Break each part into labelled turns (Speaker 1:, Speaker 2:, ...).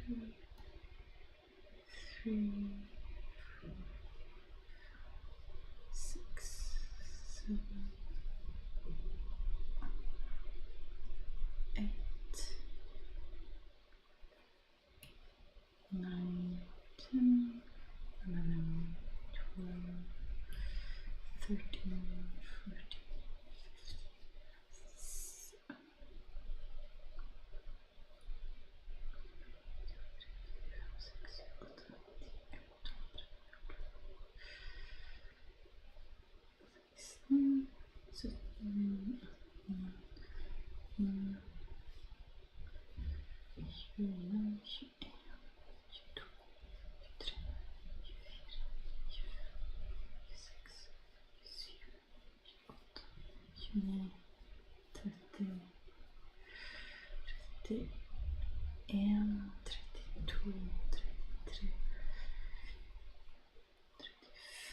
Speaker 1: 3, 6, 7, 8, 9, 10, 11, 12, 13, 14,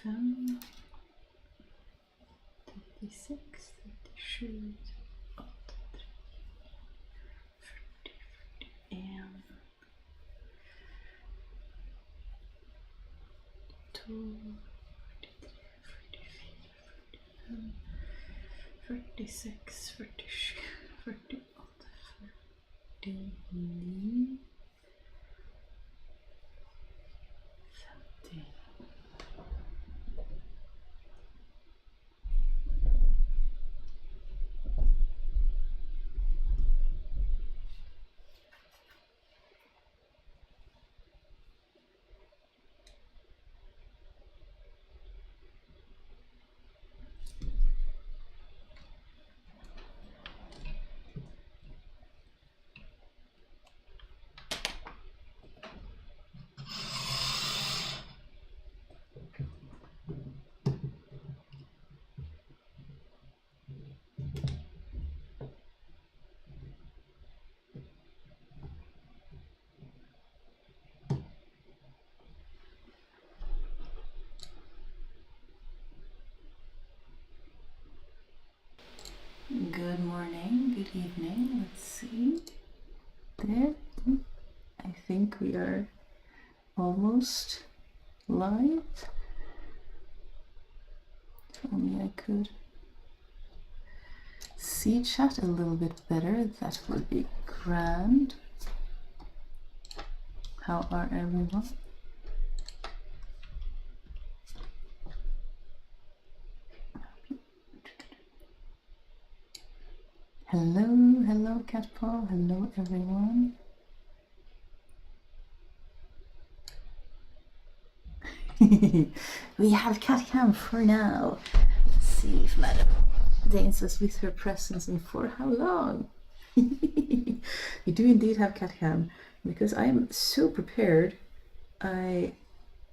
Speaker 1: 17, 36, 37, 41, 42, 46, 47, 48, 49, 50. Good morning, good evening. Let's see. There. I think we are almost live. If only I could see chat a little bit better, that would be grand. How are everyone? Hello, hello Cat Paw, hello everyone. We have cat cam for now. Let's see if Madam deigns us with her presence and for how long. We do indeed have cat cam because I'm so prepared. I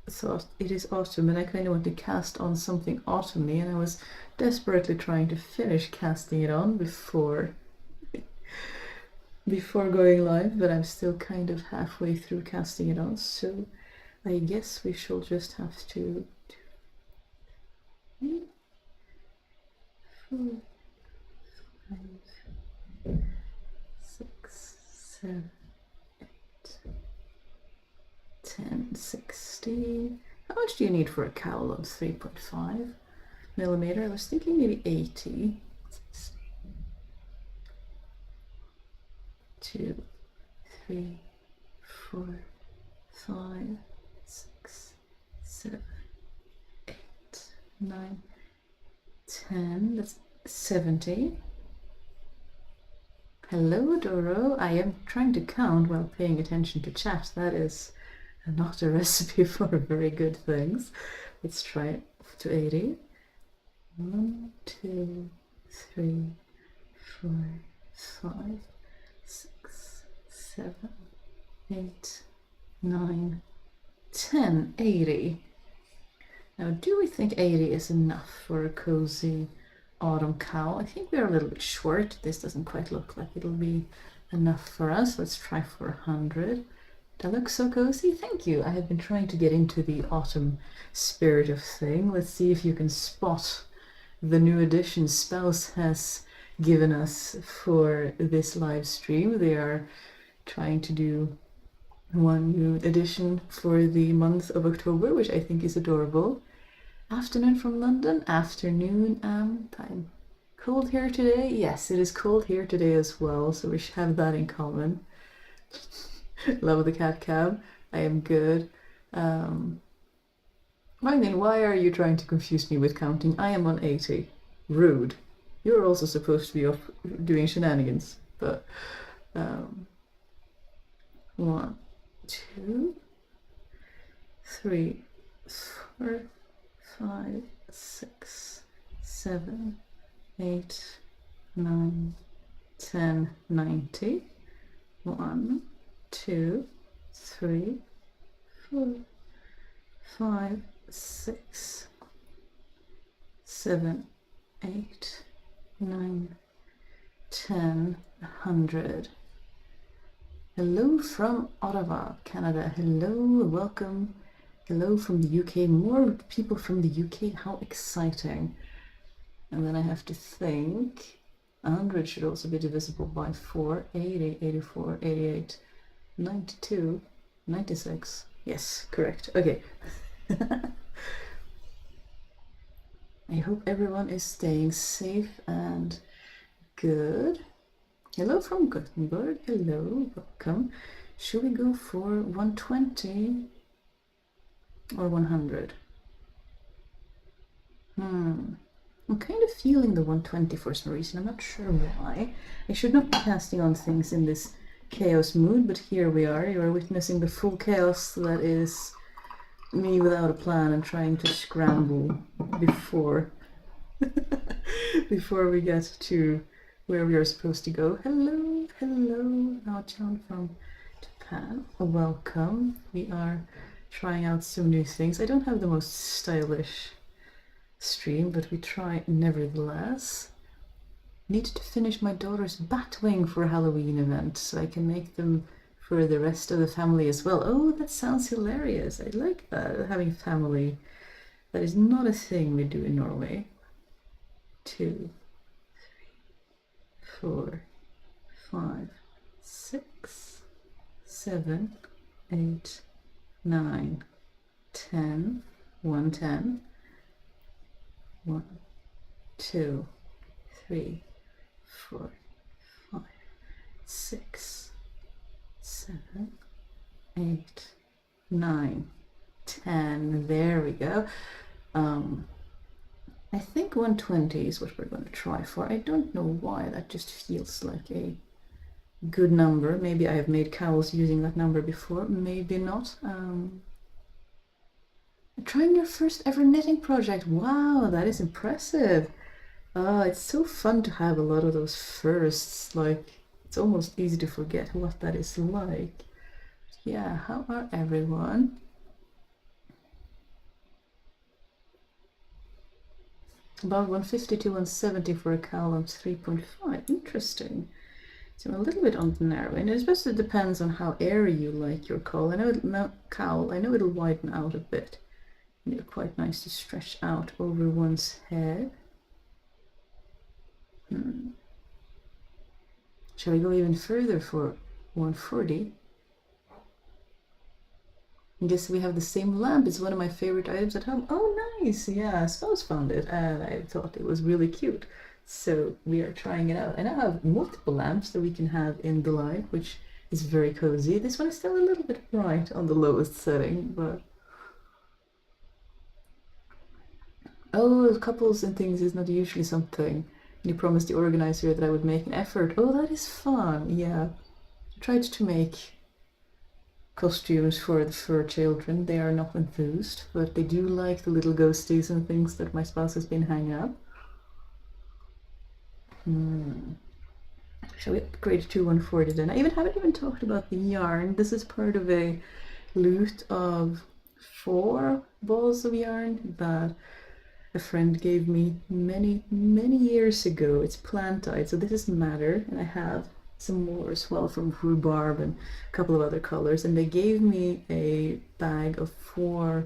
Speaker 1: thought it is autumn and I kind of want to cast on something autumny, and I was desperately trying to finish casting it on before going live, but I'm still kind of halfway through casting it on, so I guess we shall just have to 2, 3, 4, 5, 6, 7, 8, 10, 60. How much do you need for a cowl on 3.5 millimeter? I was thinking maybe 80. 2, 3, 4, 5, 6, 7, 8, 9, 10. That's 70. Hello, Doro. I am trying to count while paying attention to chat. That is not a recipe for very good things. Let's try it to 80. 1, 2, 3, 4, 5, 6, 7, 8, 9, 10, 80. Now, do we think 80 is enough for a cozy autumn cowl? I think we're a little bit short. This doesn't quite look like it'll be enough for us. Let's try for 100. That looks so cozy. Thank you. I have been trying to get into the autumn spirit of thing. Let's see if you can spot the new edition Spouse has given us for this live stream. They are trying to do one new edition for the month of October, which I think is adorable. Afternoon from London, afternoon time. Cold here today? Yes, it is cold here today as well, so we should have that in common. Love the cat cab. I am good. Magdalene, why are you trying to confuse me with counting? I am on 80. Rude. You're also supposed to be off doing shenanigans, but 1, 2, 3, 4, 5, 6, 7, 8, 9, 10, 90. 1, 2, 3, 4, 5, 6, 7, 8, 9, 10, 100. Hello from Ottawa, Canada. Hello, welcome. Hello from the UK. More people from the UK. How exciting. And then I have to think. 100 should also be divisible by 4. 80, 84, 88, 92, 96. Yes, correct. Okay. I hope everyone is staying safe and good. Hello from Gothenburg. Hello, welcome. Should we go for 120 or 100? I'm kind of feeling the 120 for some reason. I'm not sure why. I should not be casting on things in this chaos mood, but here we are. You are witnessing the full chaos that is me without a plan and trying to scramble before before we get to where we are supposed to go. Hello, hello, Nao-chan from Japan. Welcome. We are trying out some new things. I don't have the most stylish stream, but we try nevertheless. Need to finish my daughter's Batwing for a Halloween event so I can make them for the rest of the family as well. Oh, that sounds hilarious. I like that, having family. That is not a thing we do in Norway. 2, 3, 4, 5, 6, 7, 8, 9, 10, 110. 1, 2, 3, 4, 5, 6, 7, 8, 9, 10. There we go. I think 120 is what we're going to try for. I don't know why, that just feels like a good number. Maybe I have made cowls using that number before, maybe not. Trying your first ever knitting project. Wow, that is impressive. It's so fun to have a lot of those firsts. Like, it's almost easy to forget what that is like. Yeah, how are everyone? About 150 to 170 for a cowl on 3.5. Interesting. So I'm a little bit on the narrow end. It especially depends on how airy you like your cowl. I know it'll widen out a bit. And they're quite nice to stretch out over one's head. Shall we go even further for 140? I guess we have the same lamp. It's one of my favorite items at home. Oh, nice. Yeah, Spouse found it and I thought it was really cute. So we are trying it out. And I have multiple lamps that we can have in the light, which is very cozy. This one is still a little bit bright on the lowest setting, but oh, couples and things is not usually something. You promised the organizer that I would make an effort. Oh, that is fun. Yeah. I tried to make costumes for the fur children. They are not enthused, but they do like the little ghosties and things that my spouse has been hanging up. Shall we upgrade to 140 then? I haven't even talked about the yarn. This is part of a loot of 4 balls of yarn that a friend gave me many years ago. It's plant dyed, so this is madder, and I have some more as well from rhubarb and a couple of other colors, and they gave me a bag of 4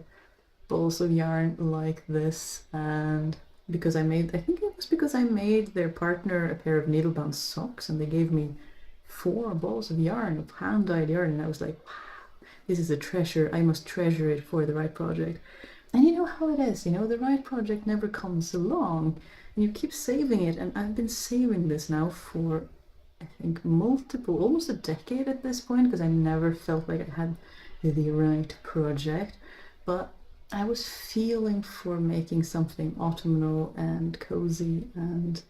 Speaker 1: balls of yarn like this. And because I think it was because I made their partner a pair of needle-bound socks, and they gave me 4 balls of yarn, of hand-dyed yarn, and I was like, wow, this is a treasure. I must treasure it for the right project. And you know how it is, you know, the right project never comes along, and you keep saving it. And I've been saving this now for, I think, almost a decade at this point, because I never felt like I had the right project. But I was feeling for making something autumnal and cozy and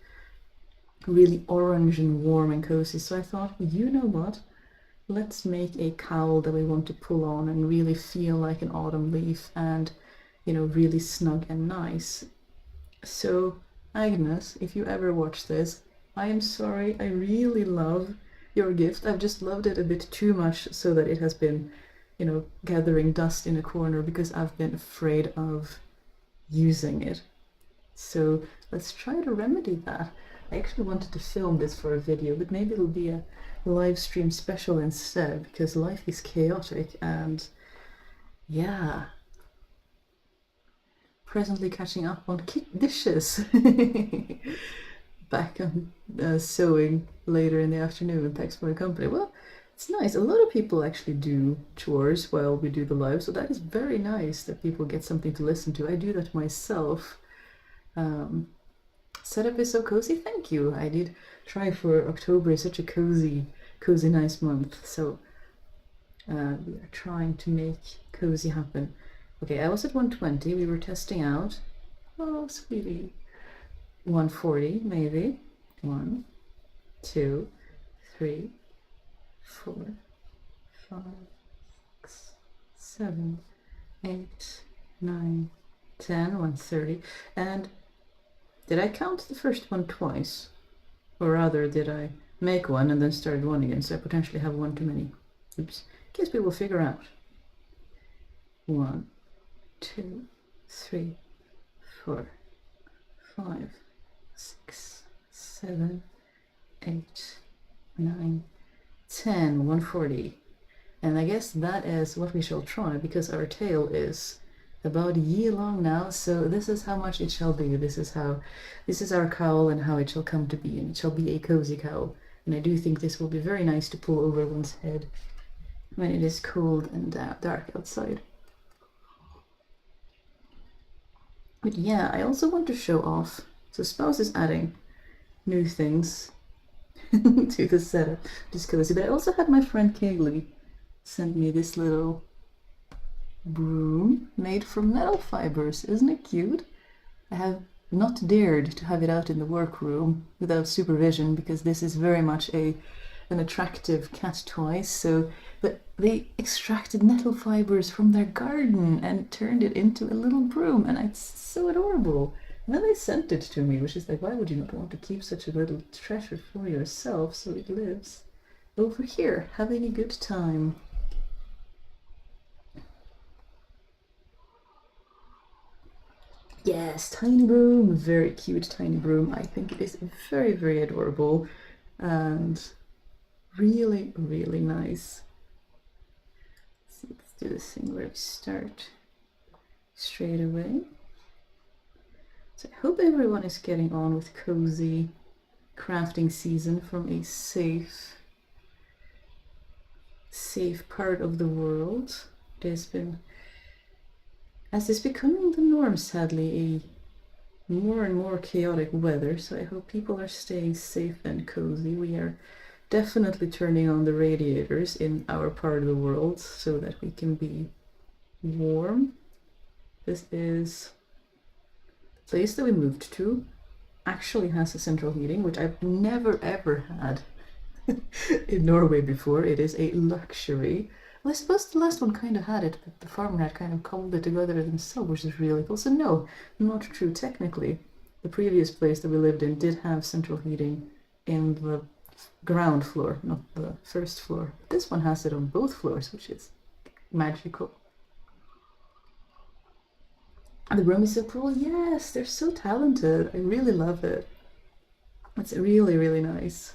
Speaker 1: really orange and warm and cozy. So I thought, you know what? Let's make a cowl that we want to pull on and really feel like an autumn leaf and, you know, really snug and nice. So, Agnes, if you ever watch this, I am sorry. I really love your gift. I've just loved it a bit too much so that it has been, you know, gathering dust in a corner because I've been afraid of using it. So let's try to remedy that. I actually wanted to film this for a video, but maybe it'll be a live stream special instead, because life is chaotic. And yeah, presently catching up on dishes. Back on sewing later in the afternoon, thanks for the company. Well, it's nice. A lot of people actually do chores while we do the live, so that is very nice that people get something to listen to. I do that myself. Setup is so cozy. Thank you. I did try for October. Is such a cozy, nice month. So we are trying to make cozy happen. Okay, I was at 120. We were testing out. Oh, sweetie. 140 maybe. 1, 2, 3, 4, 5, 6, 7, 8, 9, 10, 130. And did I count the first one twice? Or rather, did I make one and then started one again? So I potentially have one too many. Oops. Guess we will figure out. 1, 2, 3, 4, 5, 6, 7, 8, 9, 10, 140. And I guess that is what we shall try, because our tail is about a year long now, so this is how much it shall be. This is our cowl and how it shall come to be, and it shall be a cozy cowl. And I do think this will be very nice to pull over one's head when it is cold and dark outside. But yeah, I also want to show off. So Spouse is adding new things to the setup, just cozy. But I also had my friend Kaylee send me this little broom made from metal fibers. Isn't it cute? I have not dared to have it out in the workroom without supervision, because this is very much an attractive cat toy. But they extracted metal fibers from their garden and turned it into a little broom, and it's so adorable. And then they sent it to me, which is like, why would you not want to keep such a little treasure for yourself? So it lives over here, having a good time. Yes, tiny broom, very cute tiny broom. I think it is very, very adorable and really, really nice. Let's do this thing where we start straight away. So I hope everyone is getting on with cozy crafting season from a safe part of the world. There's been, as is becoming the norm, sadly, a more and more chaotic weather, so I hope people are staying safe and cozy. We are definitely turning on the radiators in our part of the world so that we can be warm. This is the place that we moved to, actually has a central heating, which I've never ever had in Norway before. It is a luxury. Well, I suppose the last one kind of had it, but the farmer had kind of cobbled it together themselves, which is really cool. So no, not true. Technically, the previous place that we lived in did have central heating in the ground floor, not the first floor. This one has it on both floors, which is magical. And the room is so cool. Yes, they're so talented. I really love it. It's really, really nice.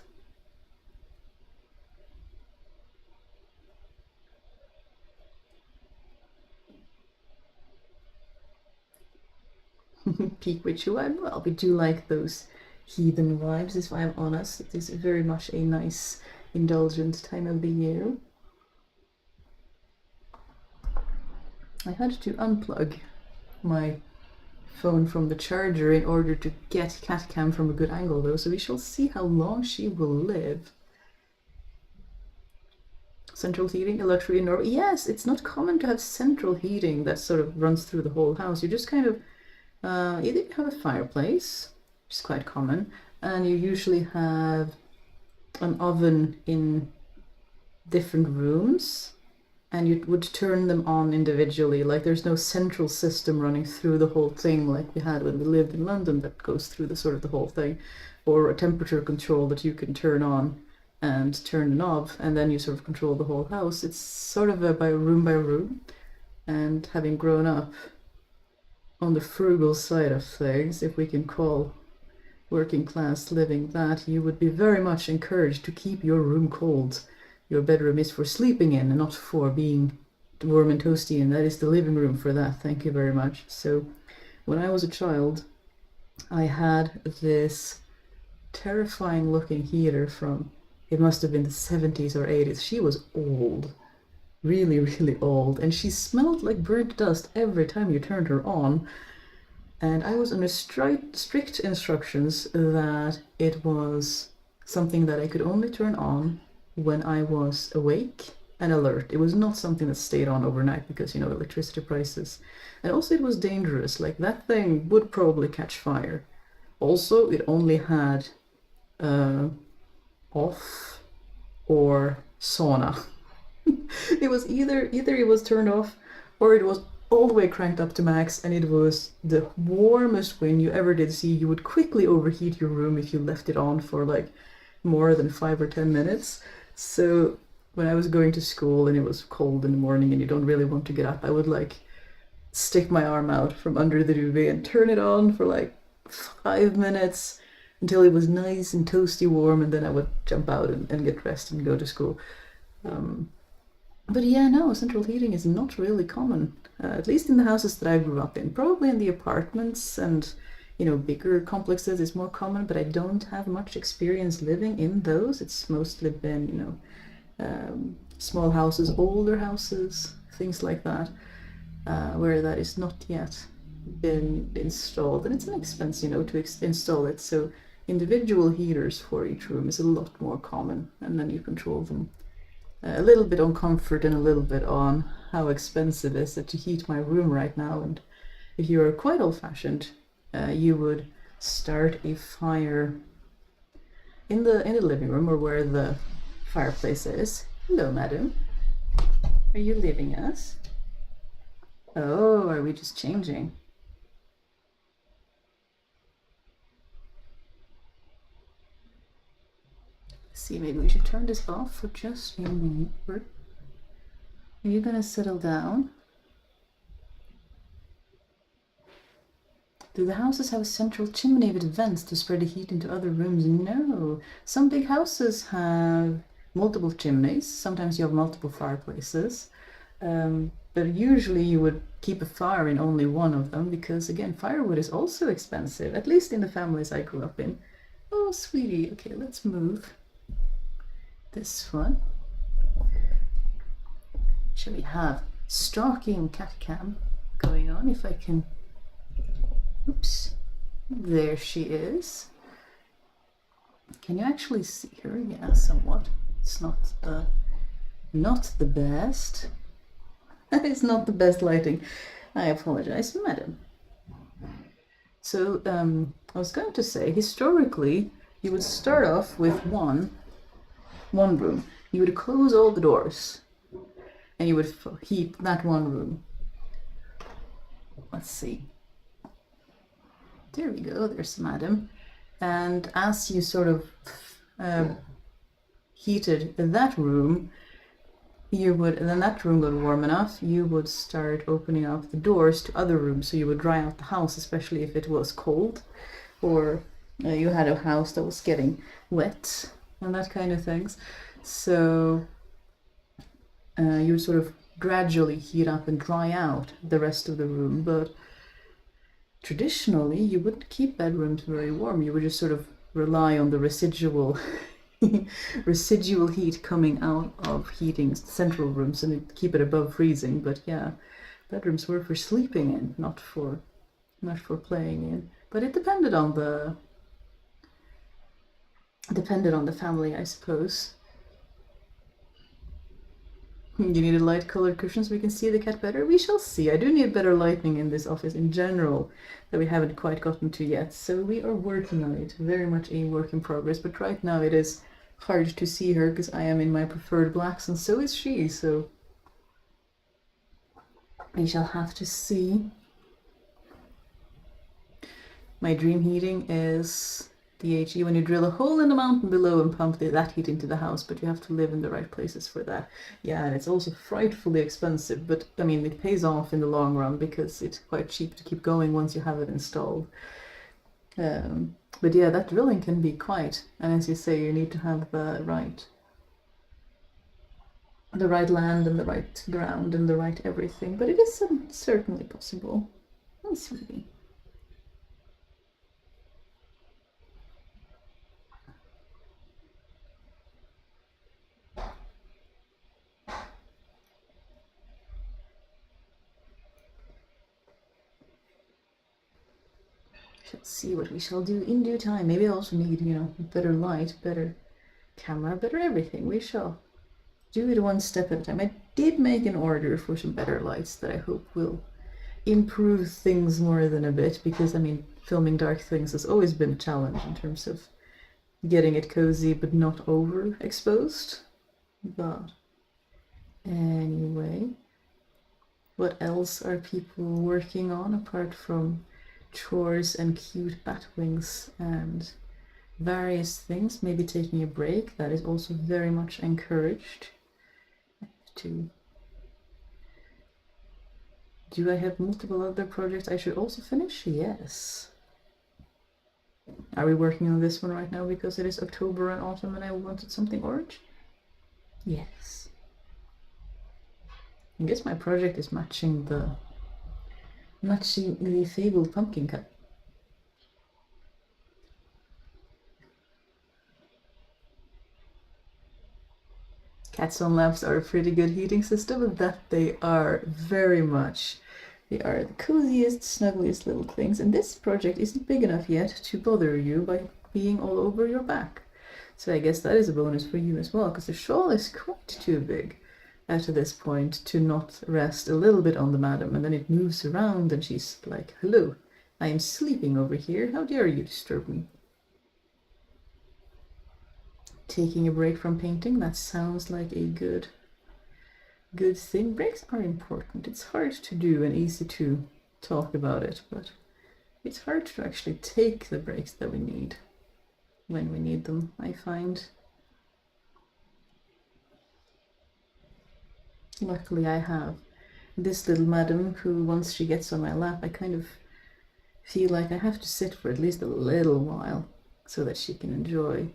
Speaker 1: Peak witchy vibe. Well, we do like those heathen vibes, if I'm honest. It is very much a nice, indulgent time of the year. I had to unplug my phone from the charger in order to get cat cam from a good angle though, so we shall see how long she will live. Central heating, a luxury in Norway. Yes, it's not common to have central heating that sort of runs through the whole house. You just kind of either you have a fireplace, which is quite common, and you usually have an oven in different rooms, and you would turn them on individually. Like there's no central system running through the whole thing like we had when we lived in London that goes through the sort of the whole thing, or a temperature control that you can turn on and turn the knob, and then you sort of control the whole house. It's sort of a by room, and having grown up on the frugal side of things, if we can call working class living that, you would be very much encouraged to keep your room cold. Your bedroom is for sleeping in and not for being warm and toasty, and that is the living room for that. Thank you very much. So when I was a child, I had this terrifying looking heater from, it must have been the 70s or 80s. She was old, really, really old, and she smelled like burnt dust every time you turned her on. And I was under strict instructions that it was something that I could only turn on when I was awake and alert. It was not something that stayed on overnight because, you know, electricity prices. And also it was dangerous. Like that thing would probably catch fire. Also, it only had off or sauna. It was either it was turned off or it was all the way cranked up to max, and it was the warmest wind you ever did see. You would quickly overheat your room if you left it on for like more than 5 or 10 minutes. So when I was going to school and it was cold in the morning and you don't really want to get up, I would like stick my arm out from under the duvet and turn it on for like 5 minutes until it was nice and toasty warm, and then I would jump out and get dressed and go to school. But yeah, no, central heating is not really common, at least in the houses that I grew up in. Probably in the apartments and, you know, bigger complexes is more common, but I don't have much experience living in those. It's mostly been, you know, small houses, older houses, things like that, where that is not yet been installed. And it's an expense, you know, to install it. So individual heaters for each room is a lot more common, and then you control them a little bit on comfort and a little bit on how expensive it is to heat my room right now. And if you are quite old-fashioned, you would start a fire in the living room or where the fireplace is. Hello, madam. Are you leaving us? Oh, are we just changing? See, maybe we should turn this off for just a minute. Are you gonna settle down? Do the houses have a central chimney with vents to spread the heat into other rooms? No. Some big houses have multiple chimneys. Sometimes you have multiple fireplaces. But usually you would keep a fire in only one of them because, again, firewood is also expensive, at least in the families I grew up in. Oh, sweetie. Okay, let's move this one. Shall we have stalking cat cam going on? If I can. Oops. There she is. Can you actually see her? Yeah, somewhat. It's not the best. That is not the best lighting. I apologize, madam. So I was going to say, historically, you would start off with one room. You would close all the doors, and you would heat that one room. Let's see. There we go. There's madam. And as you sort of heated that room, you would, and then that room got warm enough, you would start opening up the doors to other rooms, so you would dry out the house, especially if it was cold, or you had a house that was getting wet and that kind of things. So you would sort of gradually heat up and dry out the rest of the room. But traditionally, you wouldn't keep bedrooms very warm. You would just sort of rely on the residual heat coming out of heating central rooms and keep it above freezing. But yeah, Bedrooms were for sleeping in, not for playing in. But it depended on the family, I suppose. You needed light-colored cushions so we can see the cat better? We shall see. I do need better lighting in this office in general that we haven't quite gotten to yet. So we are working on it. Very much a work in progress. But right now it is hard to see her because I am in my preferred blacks and so is she. So we shall have to see. My dream heating is DHE when you drill a hole in the mountain below and pump that heat into the house, but you have to live in the right places for that. Yeah, and it's also frightfully expensive, but I mean, it pays off in the long run because it's quite cheap to keep going once you have it installed. But yeah, that drilling can be quite, and as you say, you need to have the right land and the right ground and the right everything, but it is certainly possible. Oh, sweetie. Shall see what we shall do in due time. Maybe I also need, better light, better camera, better everything. We shall do it one step at a time. I did make an order for some better lights that I hope will improve things more than a bit, because I mean, filming dark things has always been a challenge in terms of getting it cozy but not overexposed. But anyway, what else are people working on apart from chores and cute bat wings and various things? Maybe taking a break, that is also very much encouraged. Do I have multiple other projects I should also finish? Yes. Are we working on this one right now because it is October and autumn and I wanted something orange? Yes. I guess my project is matching the fabled pumpkin cut. Cats on laps are a pretty good heating system, that they are very much. They are the coziest, snuggliest little things, and this project isn't big enough yet to bother you by being all over your back. So I guess that is a bonus for you as well, because the shawl is quite too big at this point to not rest a little bit on the madam, and then it moves around and she's like, hello, I am sleeping over here, how dare you disturb me? Taking a break from painting, that sounds like a good thing. Breaks are important. It's hard to do and easy to talk about it, but it's hard to actually take the breaks that we need when we need them, I find. Luckily I have this little madam who, once she gets on my lap, I kind of feel like I have to sit for at least a little while so that she can enjoy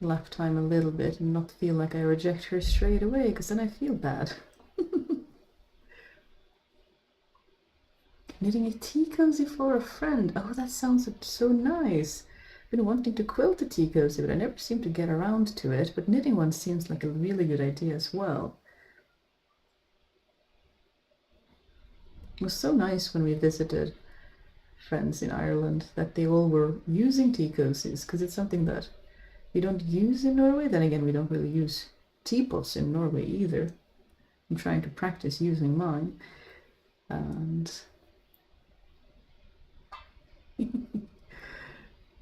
Speaker 1: lap time a little bit and not feel like I reject her straight away, because then I feel bad. Knitting a tea cozy for a friend. Oh, that sounds so nice. I've been wanting to quilt a tea cozy, but I never seem to get around to it. But knitting one seems like a really good idea as well. It was so nice when we visited friends in Ireland that they all were using tea cozies, because it's something that we don't use in Norway. Then again, we don't really use teapots in Norway either. I'm trying to practice using mine. And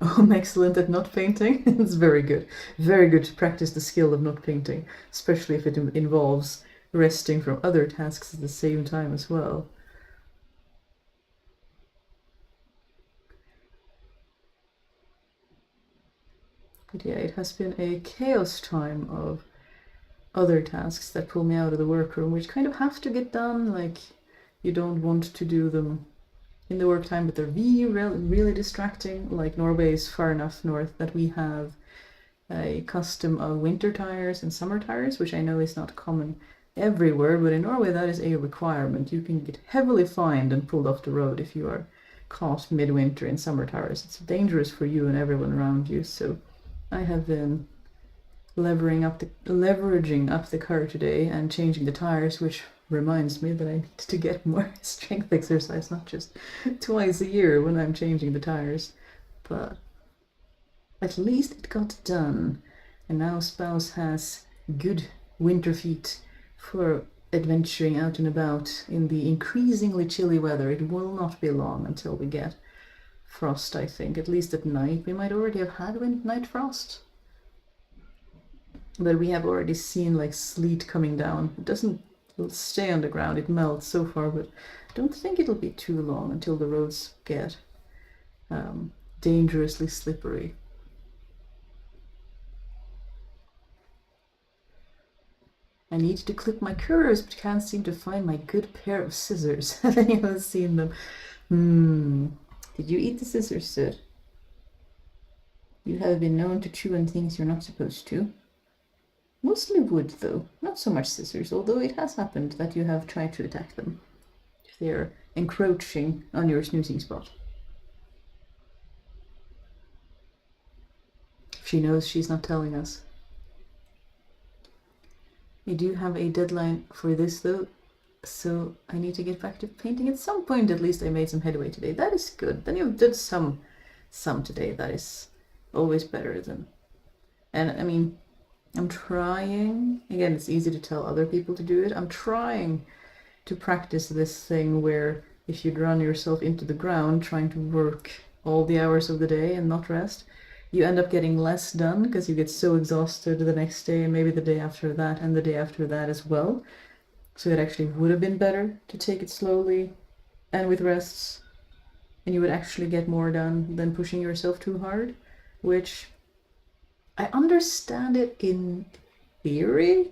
Speaker 1: oh, I'm excellent at not painting. It's very good. Very good to practice the skill of not painting, especially if it involves resting from other tasks at the same time as well. But yeah, it has been a chaos time of other tasks that pull me out of the workroom, which kind of have to get done. Like, you don't want to do them in the work time, but they're really distracting. Like, Norway is far enough north that we have a custom of winter tires and summer tires, which I know is not common everywhere, but in Norway that is a requirement. You can get heavily fined and pulled off the road if you are caught midwinter in summer tires. It's dangerous for you and everyone around you, so I have been leveraging up the car today and changing the tires, which reminds me that I need to get more strength exercise, not just twice a year when I'm changing the tires. But at least it got done, and now spouse has good winter feet for adventuring out and about in the increasingly chilly weather. It will not be long until we get frost, I think. At least at night. We might already have had night frost. But we have already seen like sleet coming down. It doesn't stay on the ground, it melts so far, but I don't think it'll be too long until the roads get dangerously slippery. I need to clip my curls, but can't seem to find my good pair of scissors. Have anyone seen them? Did you eat the scissors, Sid? You have been known to chew on things you're not supposed to. Mostly wood, though, not so much scissors, although it has happened that you have tried to attack them if they're encroaching on your snoozing spot. She knows she's not telling us. I do have a deadline for this, though, so I need to get back to painting at some point. At least I made some headway today. That is good. Then you've done some today. That is always better than... And I mean, I'm trying, again, it's easy to tell other people to do it. I'm trying to practice this thing where if you'd run yourself into the ground trying to work all the hours of the day and not rest, you end up getting less done because you get so exhausted the next day and maybe the day after that and the day after that as well. So it actually would have been better to take it slowly and with rests, and you would actually get more done than pushing yourself too hard, which I understand it in theory,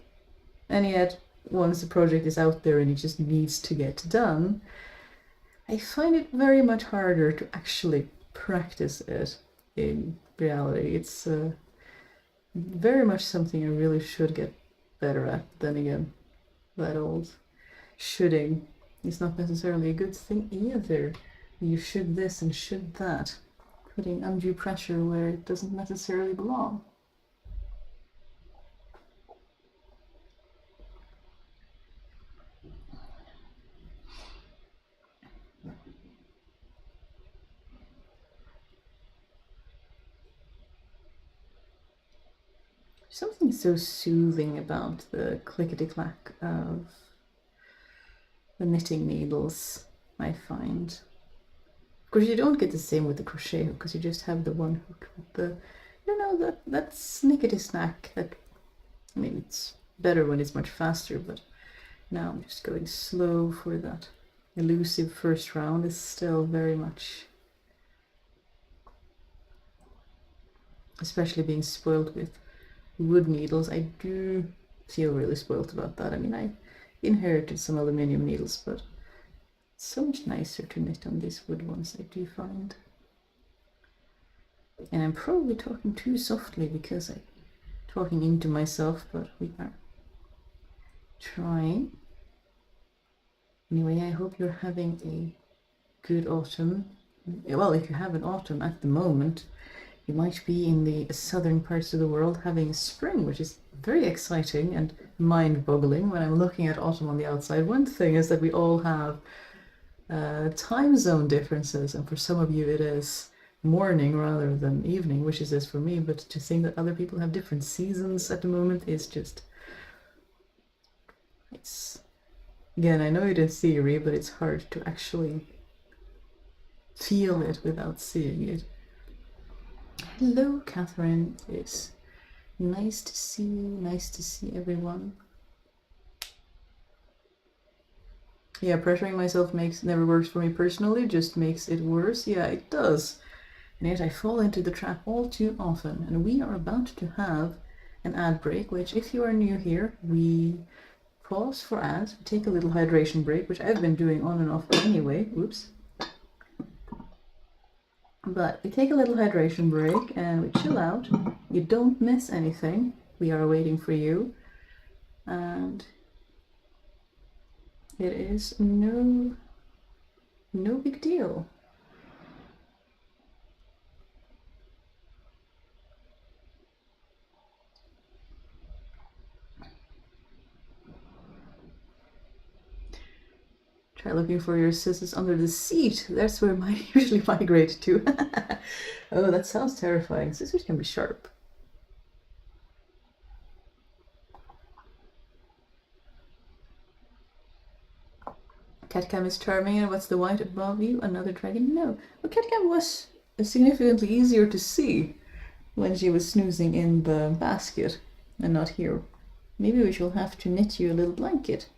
Speaker 1: and yet once the project is out there and it just needs to get done, I find it very much harder to actually practice it in reality. It's very much something I really should get better at. Then again, that old shoulding is not necessarily a good thing either. You should this and should that, putting undue pressure where it doesn't necessarily belong. Something so soothing about the clickety-clack of the knitting needles, I find. Of course, you don't get the same with the crochet hook because you just have the one hook with the, you know, that snickety-snack. That, I mean, it's better when it's much faster, but now I'm just going slow for that elusive first round. Is still very much, especially being spoiled with wood needles, I do feel really spoiled about that. I mean, I inherited some aluminium needles, but it's so much nicer to knit on these wood ones, I do find. And I'm probably talking too softly because I'm talking into myself, but we are trying. Anyway, I hope you're having a good autumn. Well, if you have an autumn at the moment, you might be in the southern parts of the world having spring, which is very exciting and mind-boggling when I'm looking at autumn on the outside. One thing is that we all have time zone differences, and for some of you it is morning rather than evening, which is this for me, but to think that other people have different seasons at the moment is just... It's... Again, I know it in theory, but it's hard to actually feel it without seeing it. Hello, Catherine. It's nice to see you. Nice to see everyone. Yeah, pressuring myself never works for me personally, just makes it worse. Yeah, it does. And yet I fall into the trap all too often. And we are about to have an ad break, which if you are new here, we pause for ads, take a little hydration break, which I've been doing on and off anyway. Oops. But we take a little hydration break and we chill out. You don't miss anything. We are waiting for you. And it is no big deal. Try looking for your scissors under the seat. That's where mine usually migrate to. Oh, that sounds terrifying. Scissors can be sharp. Catcam is charming, and what's the white above you? Another dragon? No. Well, Catcam was significantly easier to see when she was snoozing in the basket and not here. Maybe we shall have to knit you a little blanket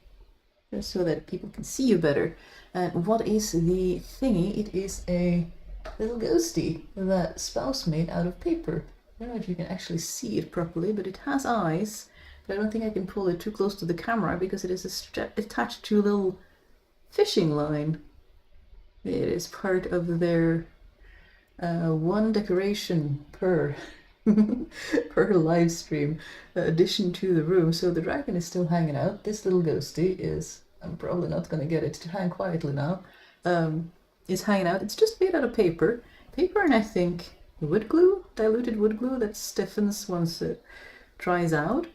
Speaker 1: just so that people can see you better. And what is the thingy? It is a little ghosty that Spouse made out of paper. I don't know if you can actually see it properly, but it has eyes. But I don't think I can pull it too close to the camera because it is attached to a little fishing line. It is part of their one decoration per per live stream addition to the room. So the dragon is still hanging out. This little ghosty is, I'm probably not going to get it to hang quietly now, is hanging out. It's just made out of paper and I think wood glue, diluted wood glue that stiffens once it dries out,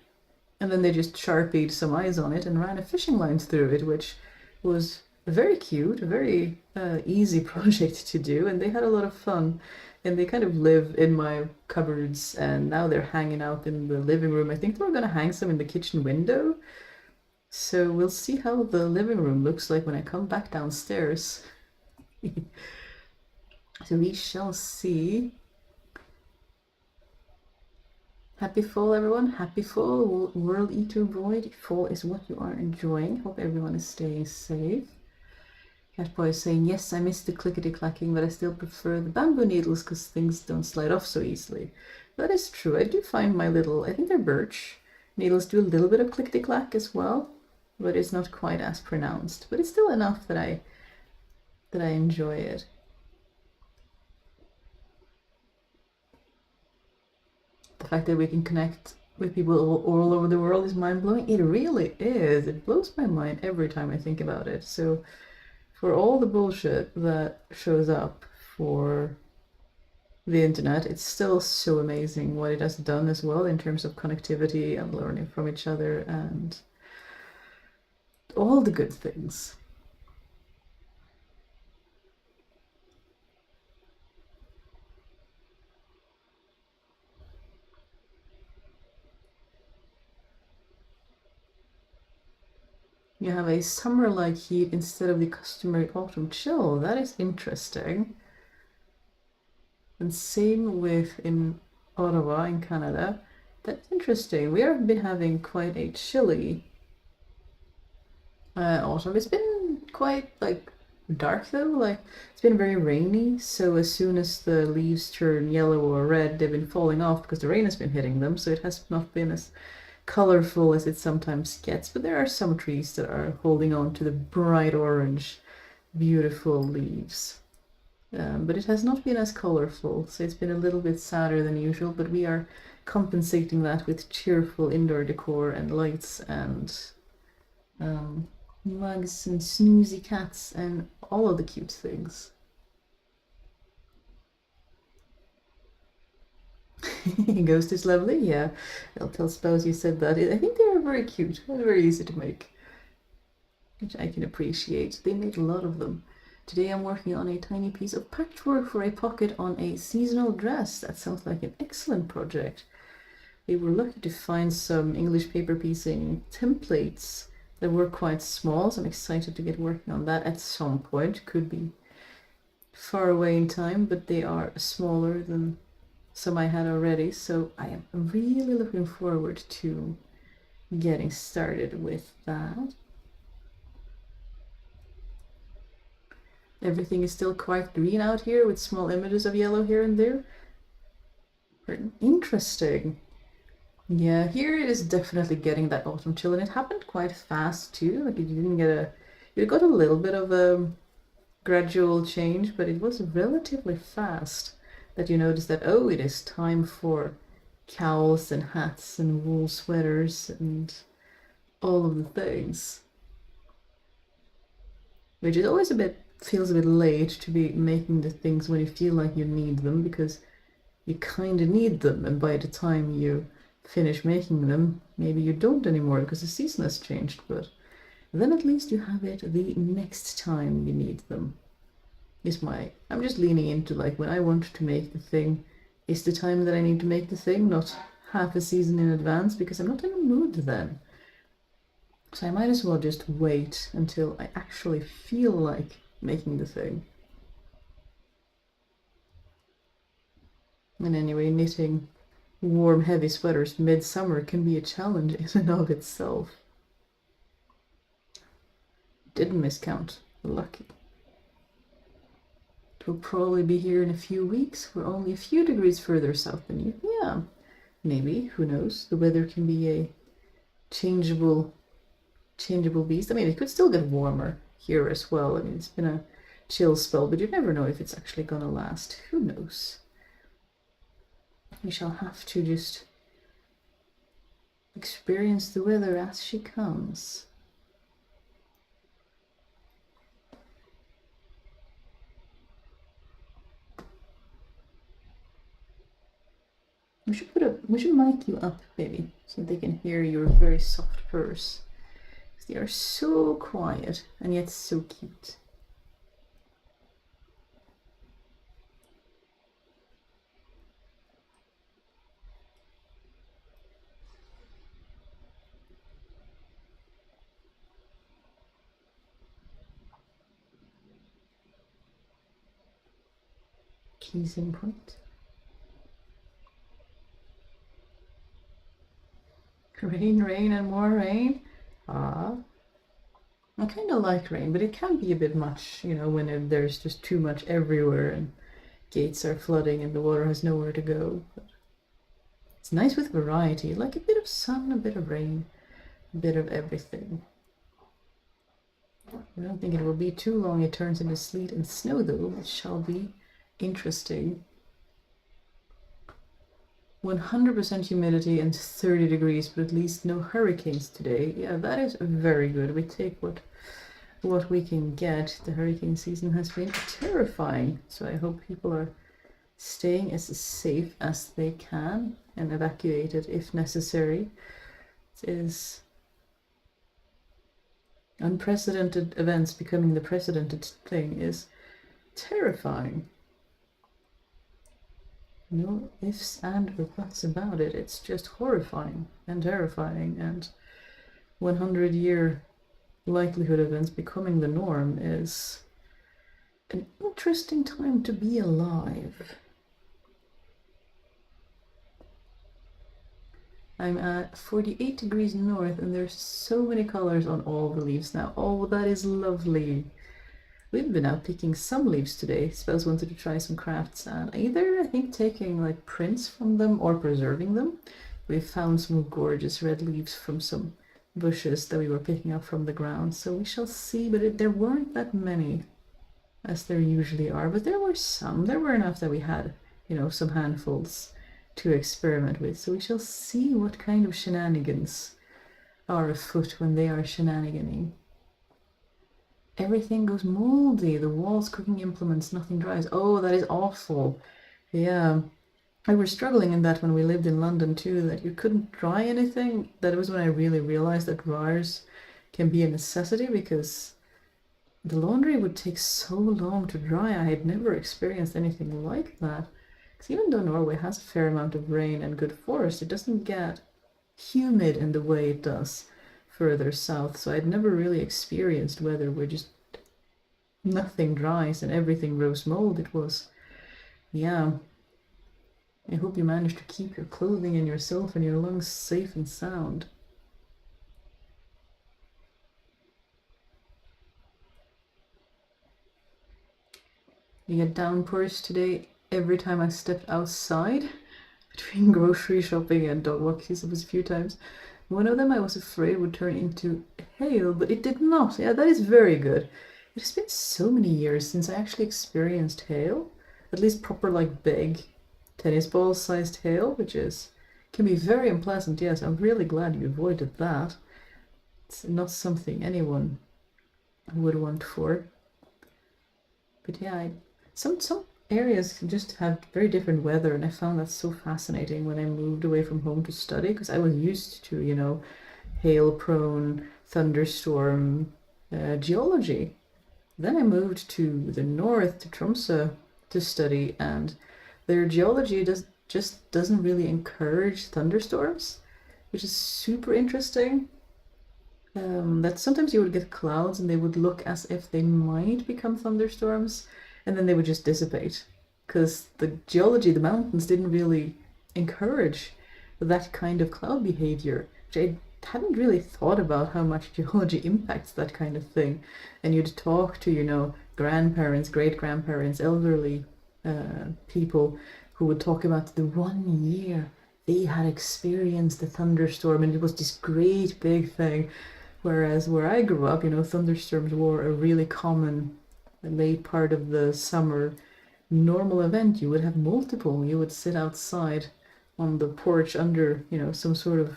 Speaker 1: and then they just sharpied some eyes on it and ran a fishing line through it, which was very cute, a very easy project to do, and they had a lot of fun. And they kind of live in my cupboards, and now they're hanging out in the living room. I think they were going to hang some in the kitchen window. So we'll see how the living room looks like when I come back downstairs. So we shall see. Happy fall, everyone. Happy fall, World Eater Void. Fall is what you are enjoying. Hope everyone is staying safe. Catboy is saying, yes, I miss the clickety-clacking, but I still prefer the bamboo needles because things don't slide off so easily. That is true. I do find my little, I think they're birch needles do a little bit of clickety-clack as well, but it's not quite as pronounced. But it's still enough that I enjoy it. The fact that we can connect with people all over the world is mind-blowing. It really is. It blows my mind every time I think about it. So for all the bullshit that shows up for the internet, it's still so amazing what it has done as well in terms of connectivity and learning from each other and all the good things. You have a summer-like heat instead of the customary autumn chill. That is interesting. And same with in Ottawa in Canada. That's interesting. We have been having quite a chilly autumn. It's been quite like dark though. Like it's been very rainy. So as soon as the leaves turn yellow or red, they've been falling off because the rain has been hitting them. So it has not been as colorful as it sometimes gets, but there are some trees that are holding on to the bright orange, beautiful leaves. But it has not been as colorful, so it's been a little bit sadder than usual, but we are compensating that with cheerful indoor decor and lights and mugs and snoozy cats and all of the cute things. Ghost is lovely, yeah. I'll tell Spouse you said that. I think they are very cute, very easy to make, which I can appreciate. They made a lot of them. Today I'm working on a tiny piece of patchwork for a pocket on a seasonal dress. That sounds like an excellent project. We were lucky to find some English paper piecing templates that were quite small, so I'm excited to get working on that at some point. Could be far away in time, but they are smaller than some I had already, so I am really looking forward to getting started with that. Everything is still quite green out here with small images of yellow here and there. Interesting. Yeah, here it is definitely getting that autumn chill, and it happened quite fast too. Like you got a little bit of a gradual change, but it was relatively fast that you notice that, oh, it is time for cowls and hats and wool sweaters and all of the things. Which is always feels a bit late to be making the things when you feel like you need them, because you kind of need them, and by the time you finish making them, maybe you don't anymore because the season has changed. But then at least you have it the next time you need them. I'm just leaning into like when I want to make the thing is the time that I need to make the thing, not half a season in advance, because I'm not in a mood then. So I might as well just wait until I actually feel like making the thing. And anyway, knitting warm, heavy sweaters midsummer can be a challenge in and of itself. Didn't miscount. Lucky. It will probably be here in a few weeks. We're only a few degrees further south than you. Yeah, maybe. Who knows? The weather can be a changeable beast. I mean, it could still get warmer here as well. I mean, it's been a chill spell, but you never know if it's actually gonna last. Who knows? We shall have to just experience the weather as she comes. We should mic you up, baby, so they can hear your very soft purrs. They are so quiet and yet so cute. Keys in point. Rain, rain, and more rain. I kind of like rain, but it can be a bit much, you know, when there's just too much everywhere and gates are flooding and the water has nowhere to go. But it's nice with variety, like a bit of sun, a bit of rain, a bit of everything. I don't think it will be too long it turns into sleet and snow, though. It shall be interesting. 100% humidity and 30 degrees, but at least no hurricanes today. Yeah, that is very good. We take what we can get. The hurricane season has been terrifying, so I hope people are staying as safe as they can and evacuated if necessary. It is unprecedented events becoming the precedented thing is terrifying. No ifs and or buts about it. It's just horrifying and terrifying, and 100-year likelihood events becoming the norm is an interesting time to be alive. I'm at 48 degrees north and there's so many colors on all the leaves now. Oh, that is lovely. We've been out picking some leaves today. Spells wanted to try some crafts and either, I think, taking like prints from them or preserving them. We found some gorgeous red leaves from some bushes that we were picking up from the ground, so we shall see. But there weren't that many as there usually are, but there were some. There were enough that we had, you know, some handfuls to experiment with, so we shall see what kind of shenanigans are afoot when they are shenaniganing. Everything goes moldy. The walls, cooking implements, nothing dries. Oh, that is awful. Yeah. I was struggling in that when we lived in London too, that you couldn't dry anything. That was when I really realized that dryers can be a necessity, because the laundry would take so long to dry. I had never experienced anything like that. Because even though Norway has a fair amount of rain and good forest, it doesn't get humid in the way it does further south, so I'd never really experienced weather where just nothing dries and everything grows mold. It was, yeah. I hope you managed to keep your clothing and yourself and your lungs safe and sound. You get downpours today every time I stepped outside between grocery shopping and dog walks. It was a few times. One of them I was afraid would turn into hail, but it did not. Yeah, that is very good. It has been so many years since I actually experienced hail, at least proper, like, big tennis ball sized hail, which can be very unpleasant. Yes, I'm really glad you avoided that. It's not something anyone would want for. But yeah, some areas just have very different weather, and I found that so fascinating when I moved away from home to study, because I was used to, you know, hail prone, thunderstorm geology. Then I moved to the north, to Tromsø, to study, and their geology just doesn't really encourage thunderstorms, which is super interesting. That sometimes you would get clouds and they would look as if they might become thunderstorms, and then they would just dissipate. Because the geology, the mountains didn't really encourage that kind of cloud behavior, which I hadn't really thought about how much geology impacts that kind of thing. And you'd talk to, grandparents, great grandparents, elderly people who would talk about the 1 year they had experienced the thunderstorm and it was this great big thing. Whereas where I grew up, thunderstorms were a really common late part of the summer normal event. You would have multiple. You would sit outside on the porch under, some sort of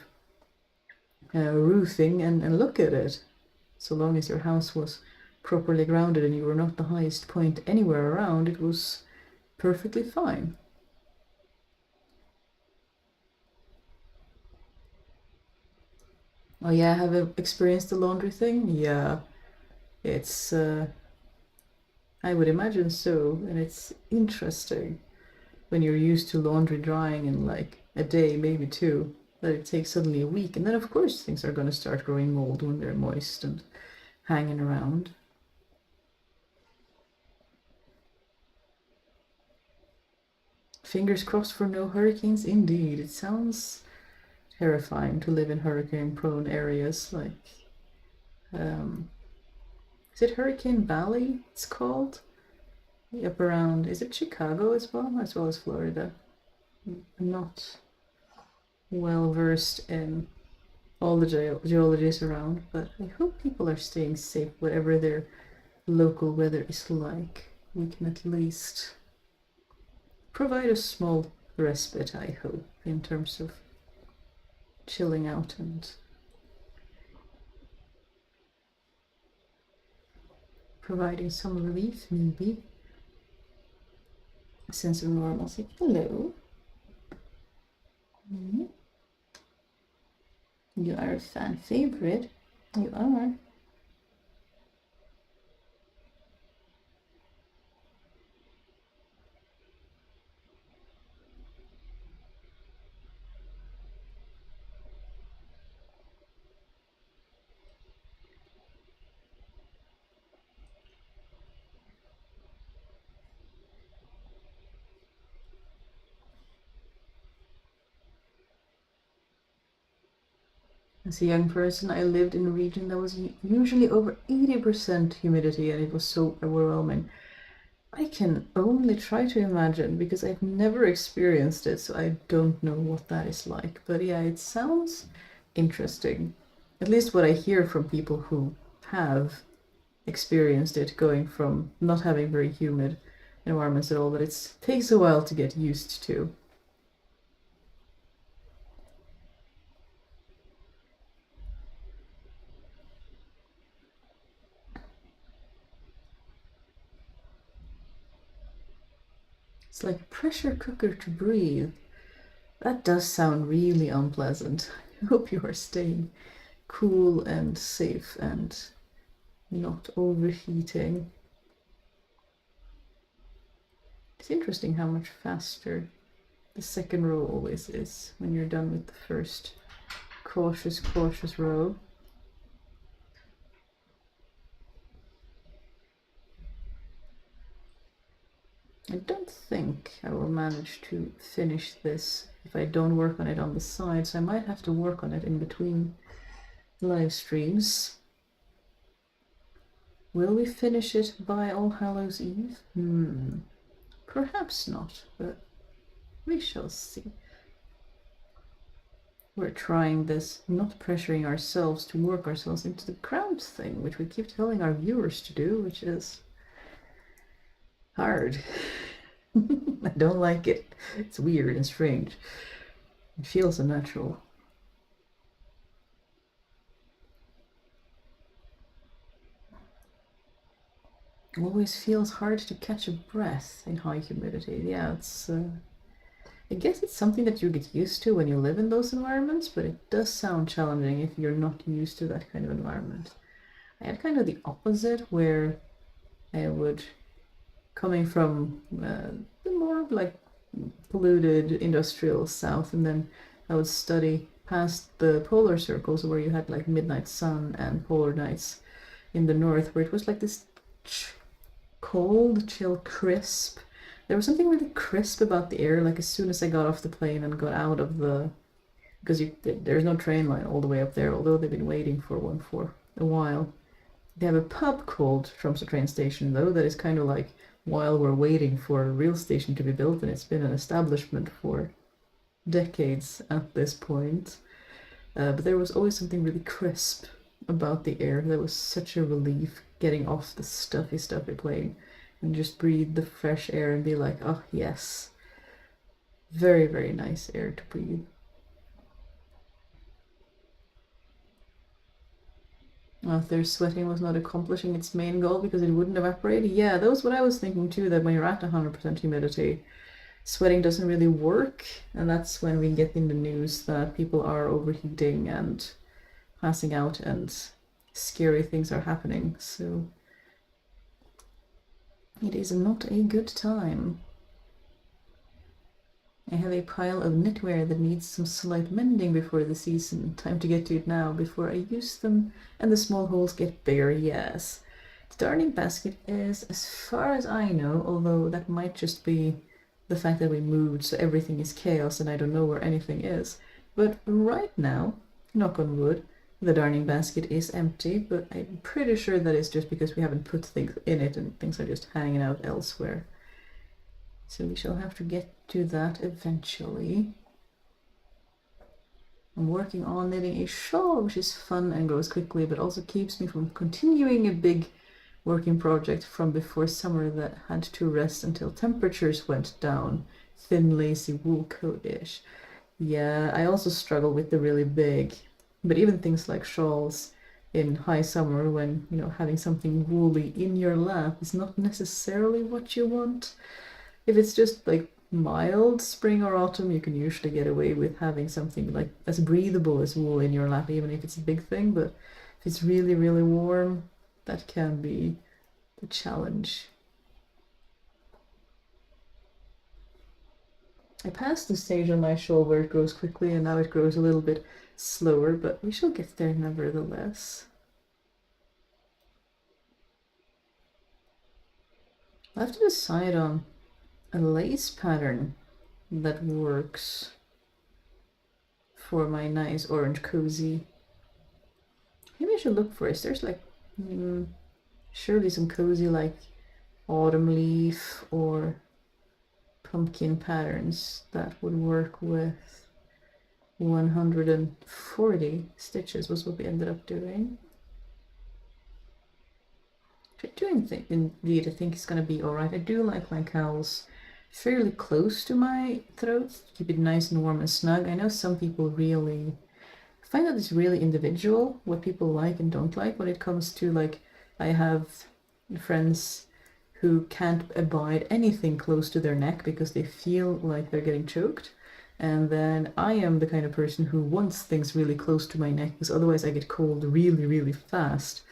Speaker 1: roofing and look at it. So long as your house was properly grounded and you were not the highest point anywhere around, it was perfectly fine. Oh yeah, have you experienced the laundry thing? Yeah, it's I would imagine so, and it's interesting when you're used to laundry drying in like a day, maybe two, that it takes suddenly a week, and then of course things are going to start growing mold when they're moist and hanging around. Fingers crossed for no hurricanes, indeed. It sounds terrifying to live in hurricane-prone areas, like, is it Hurricane Valley, it's called? Up around, is it Chicago as well as Florida? I'm not well versed in all the geologies around, but I hope people are staying safe, whatever their local weather is like. We can at least provide a small respite, I hope, in terms of chilling out and providing some relief, maybe. A sense of normalcy. Hello. You are a fan favorite. You are. As a young person, I lived in a region that was usually over 80% humidity, and it was so overwhelming. I can only try to imagine because I've never experienced it, so I don't know what that is like. But yeah, it sounds interesting. At least what I hear from people who have experienced it, going from not having very humid environments at all, but it takes a while to get used to. It's like a pressure cooker to breathe. That does sound really unpleasant. I hope you are staying cool and safe and not overheating. It's interesting how much faster the second row always is when you're done with the first cautious row. I don't think I will manage to finish this if I don't work on it on the side, so I might have to work on it in between live streams. Will we finish it by All Hallows Eve? Perhaps not, but we shall see. We're trying this, not pressuring ourselves to work ourselves into the crowds thing, which we keep telling our viewers to do, which is hard. I don't like it. It's weird and strange. It feels unnatural. It always feels hard to catch a breath in high humidity. Yeah, I guess it's something that you get used to when you live in those environments, but it does sound challenging if you're not used to that kind of environment. I had kind of the opposite, where I would, coming from the more like polluted industrial south, and then I would study past the polar circles where you had like midnight sun and polar nights in the north, where it was like this cold, chill, crisp. There was something really crisp about the air, like as soon as I got off the plane and got out of the, because there's no train line all the way up there, although they've been waiting for one for a while. They have a pub called Tromsø train station, though, that is kind of like while we're waiting for a real station to be built, and it's been an establishment for decades at this point. But there was always something really crisp about the air. That was such a relief getting off the stuffy plane and just breathe the fresh air and be like, oh yes, very, very nice air to breathe. If their sweating was not accomplishing its main goal because it wouldn't evaporate. Yeah, that was what I was thinking too, that when you're at 100% humidity, sweating doesn't really work, and that's when we get in the news that people are overheating and passing out and scary things are happening. So it is not a good time. I have a pile of knitwear that needs some slight mending before the season. Time to get to it now before I use them and the small holes get bigger. Yes. The darning basket is, as far as I know, although that might just be the fact that we moved, so everything is chaos and I don't know where anything is. But right now, knock on wood, the darning basket is empty, but I'm pretty sure that is just because we haven't put things in it and things are just hanging out elsewhere. So we shall have to get to that eventually. I'm working on knitting a shawl, which is fun and grows quickly, but also keeps me from continuing a big working project from before summer that had to rest until temperatures went down. Thin, lacy wool coat-ish. Yeah, I also struggle with the really big, but even things like shawls in high summer, when, you know, having something woolly in your lap is not necessarily what you want. If it's just like mild spring or autumn, you can usually get away with having something like as breathable as wool in your lap, even if it's a big thing. But if it's really, really warm, that can be a challenge. I passed the stage on my shawl where it grows quickly, and now it grows a little bit slower, but we shall get there nevertheless. I have to decide on a lace pattern that works for my nice orange cozy. Maybe I should look for it. There's like surely some cozy like autumn leaf or pumpkin patterns that would work with 140 stitches was what we ended up doing. I do indeed, I think it's gonna be alright. I do like my cowls fairly close to my throat, keep it nice and warm and snug. I know some people really find that it's really individual what people like and don't like when it comes to, like, I have friends who can't abide anything close to their neck because they feel like they're getting choked. And then I am the kind of person who wants things really close to my neck because otherwise I get cold really, really fast.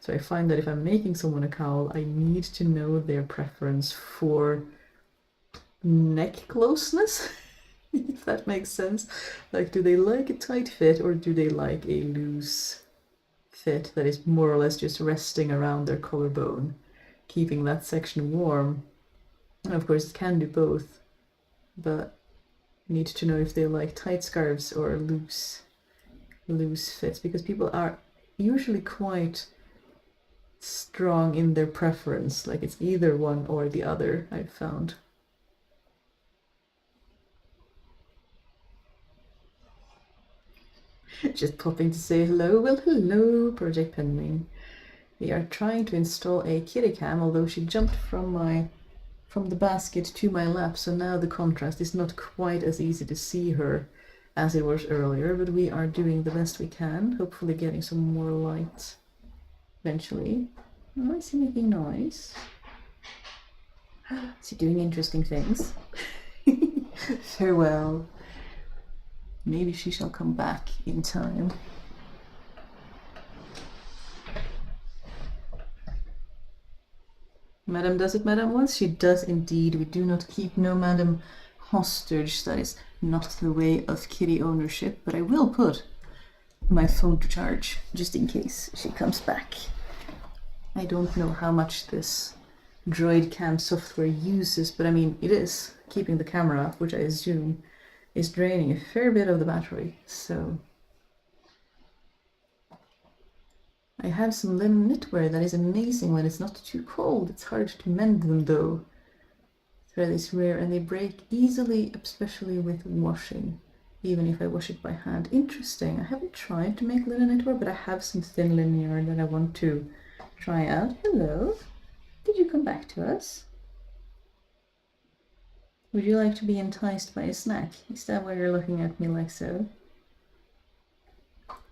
Speaker 1: So I find that if I'm making someone a cowl, I need to know their preference for neck closeness, if that makes sense. Like, do they like a tight fit or do they like a loose fit that is more or less just resting around their collarbone, keeping that section warm? And of course, it can do both, but I need to know if they like tight scarves or loose fits, because people are usually quite strong in their preference. Like, it's either one or the other, I've found. Just popping to say hello. Well, hello, Project Penguin. We are trying to install a kitty cam, although she jumped from the basket to my lap, so now the contrast is not quite as easy to see her as it was earlier, but we are doing the best we can, hopefully getting some more light eventually. Oh, is he making noise? Is he doing interesting things? Farewell. Maybe she shall come back in time. Madam does it, Madam wants? She does indeed. We do not keep no Madam hostage. That is not the way of kitty ownership, but I will put my phone to charge, just in case she comes back. I don't know how much this Droid Cam software uses, but I mean, it is keeping the camera up, which I assume is draining a fair bit of the battery, so... I have some linen knitwear that is amazing when it's not too cold. It's hard to mend them though. Thread is rare and they break easily, especially with washing, even if I wash it by hand. Interesting. I haven't tried to make linen knitwear, but I have some thin linen yarn that I want to try out. Hello. Did you come back to us? Would you like to be enticed by a snack? Is that why you're looking at me like so?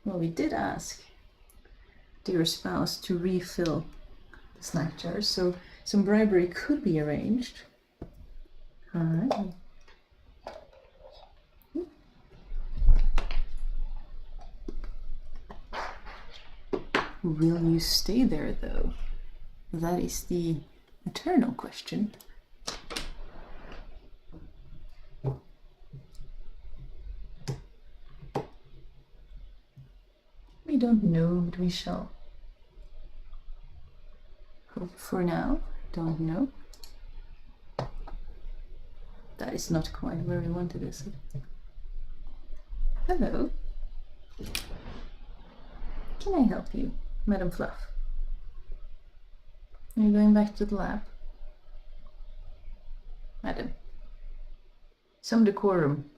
Speaker 1: Well, we did ask dear spouse to refill the snack jars, so some bribery could be arranged. Alright. Will you stay there though? That is the eternal question. We don't know, but we shall. Hope for now, don't know. That is not quite where we wanted, is it? Hello. Can I help you, Madam Fluff? Are you going back to the lab? Madam. Some decorum.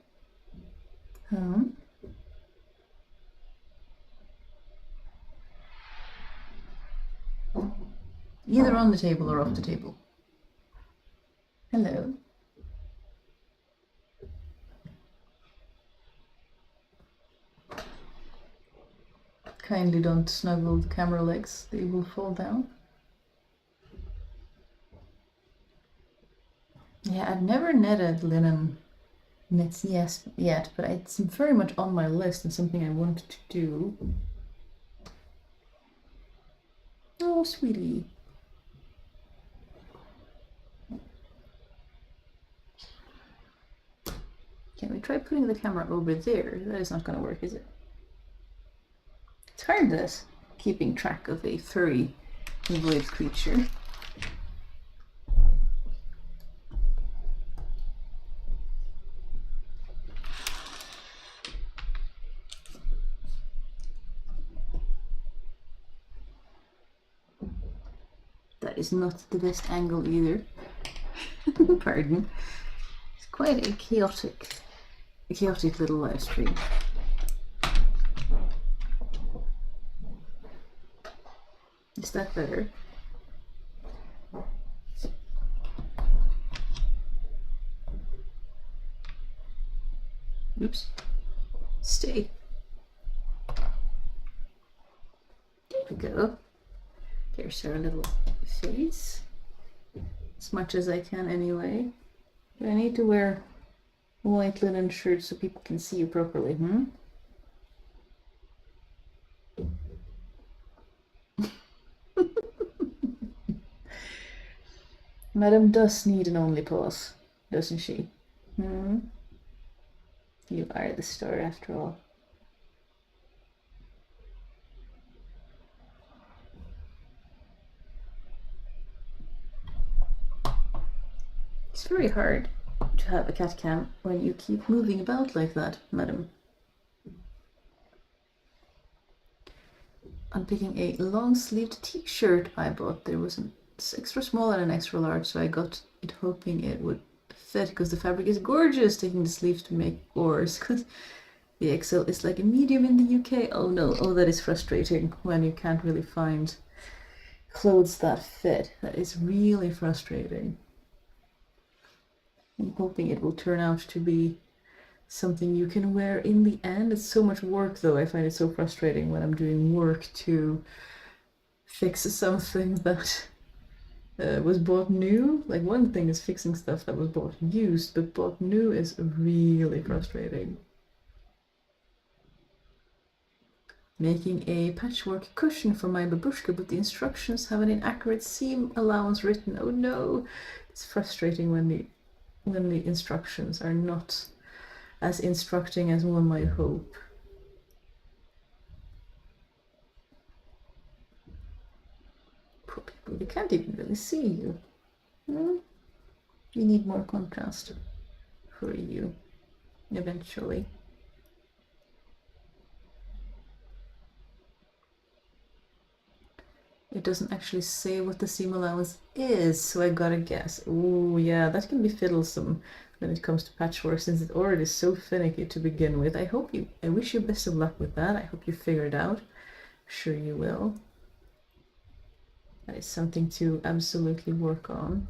Speaker 1: Either on the table or off the table. Hello. Kindly don't snuggle the camera legs, they will fall down. Yeah, I've never knitted linen knits yet, but it's very much on my list and something I want to do. Oh, sweetie. Can we try putting the camera over there? That is not going to work, is it? It's hard, this, keeping track of a furry void creature. That is not the best angle either. Pardon. It's quite a chaotic little live stream. Is that better? Oops. Stay. There we go. There's our little face. As much as I can anyway. Do I need to wear a white linen shirt so people can see you properly, Madam does need an only pause, doesn't she? You are the star after all. It's very hard to have a cat cam when you keep moving about like that, madam. Unpicking a long-sleeved t-shirt I bought. There was an extra small and an extra large, so I got it hoping it would fit because the fabric is gorgeous, taking the sleeves to make oars because the XL is like a medium in the UK. Oh no, oh that is frustrating when you can't really find clothes that fit. That is really frustrating. I'm hoping it will turn out to be something you can wear in the end. It's so much work though. I find it so frustrating when I'm doing work to fix something that was bought new. Like, one thing is fixing stuff that was bought used, but bought new is really frustrating. Making a patchwork cushion for my babushka, but the instructions have an inaccurate seam allowance written. Oh no! It's frustrating when the instructions are not as instructing as one might hope. Poor people, they can't even really see you. Hmm? You need more contrast for you, eventually. It doesn't actually say what the seam allowance is, so I gotta guess. Ooh, yeah, that can be fiddlesome when it comes to patchwork, since it's already so finicky to begin with. I wish you best of luck with that. I hope you figure it out. I'm sure you will. That is something to absolutely work on.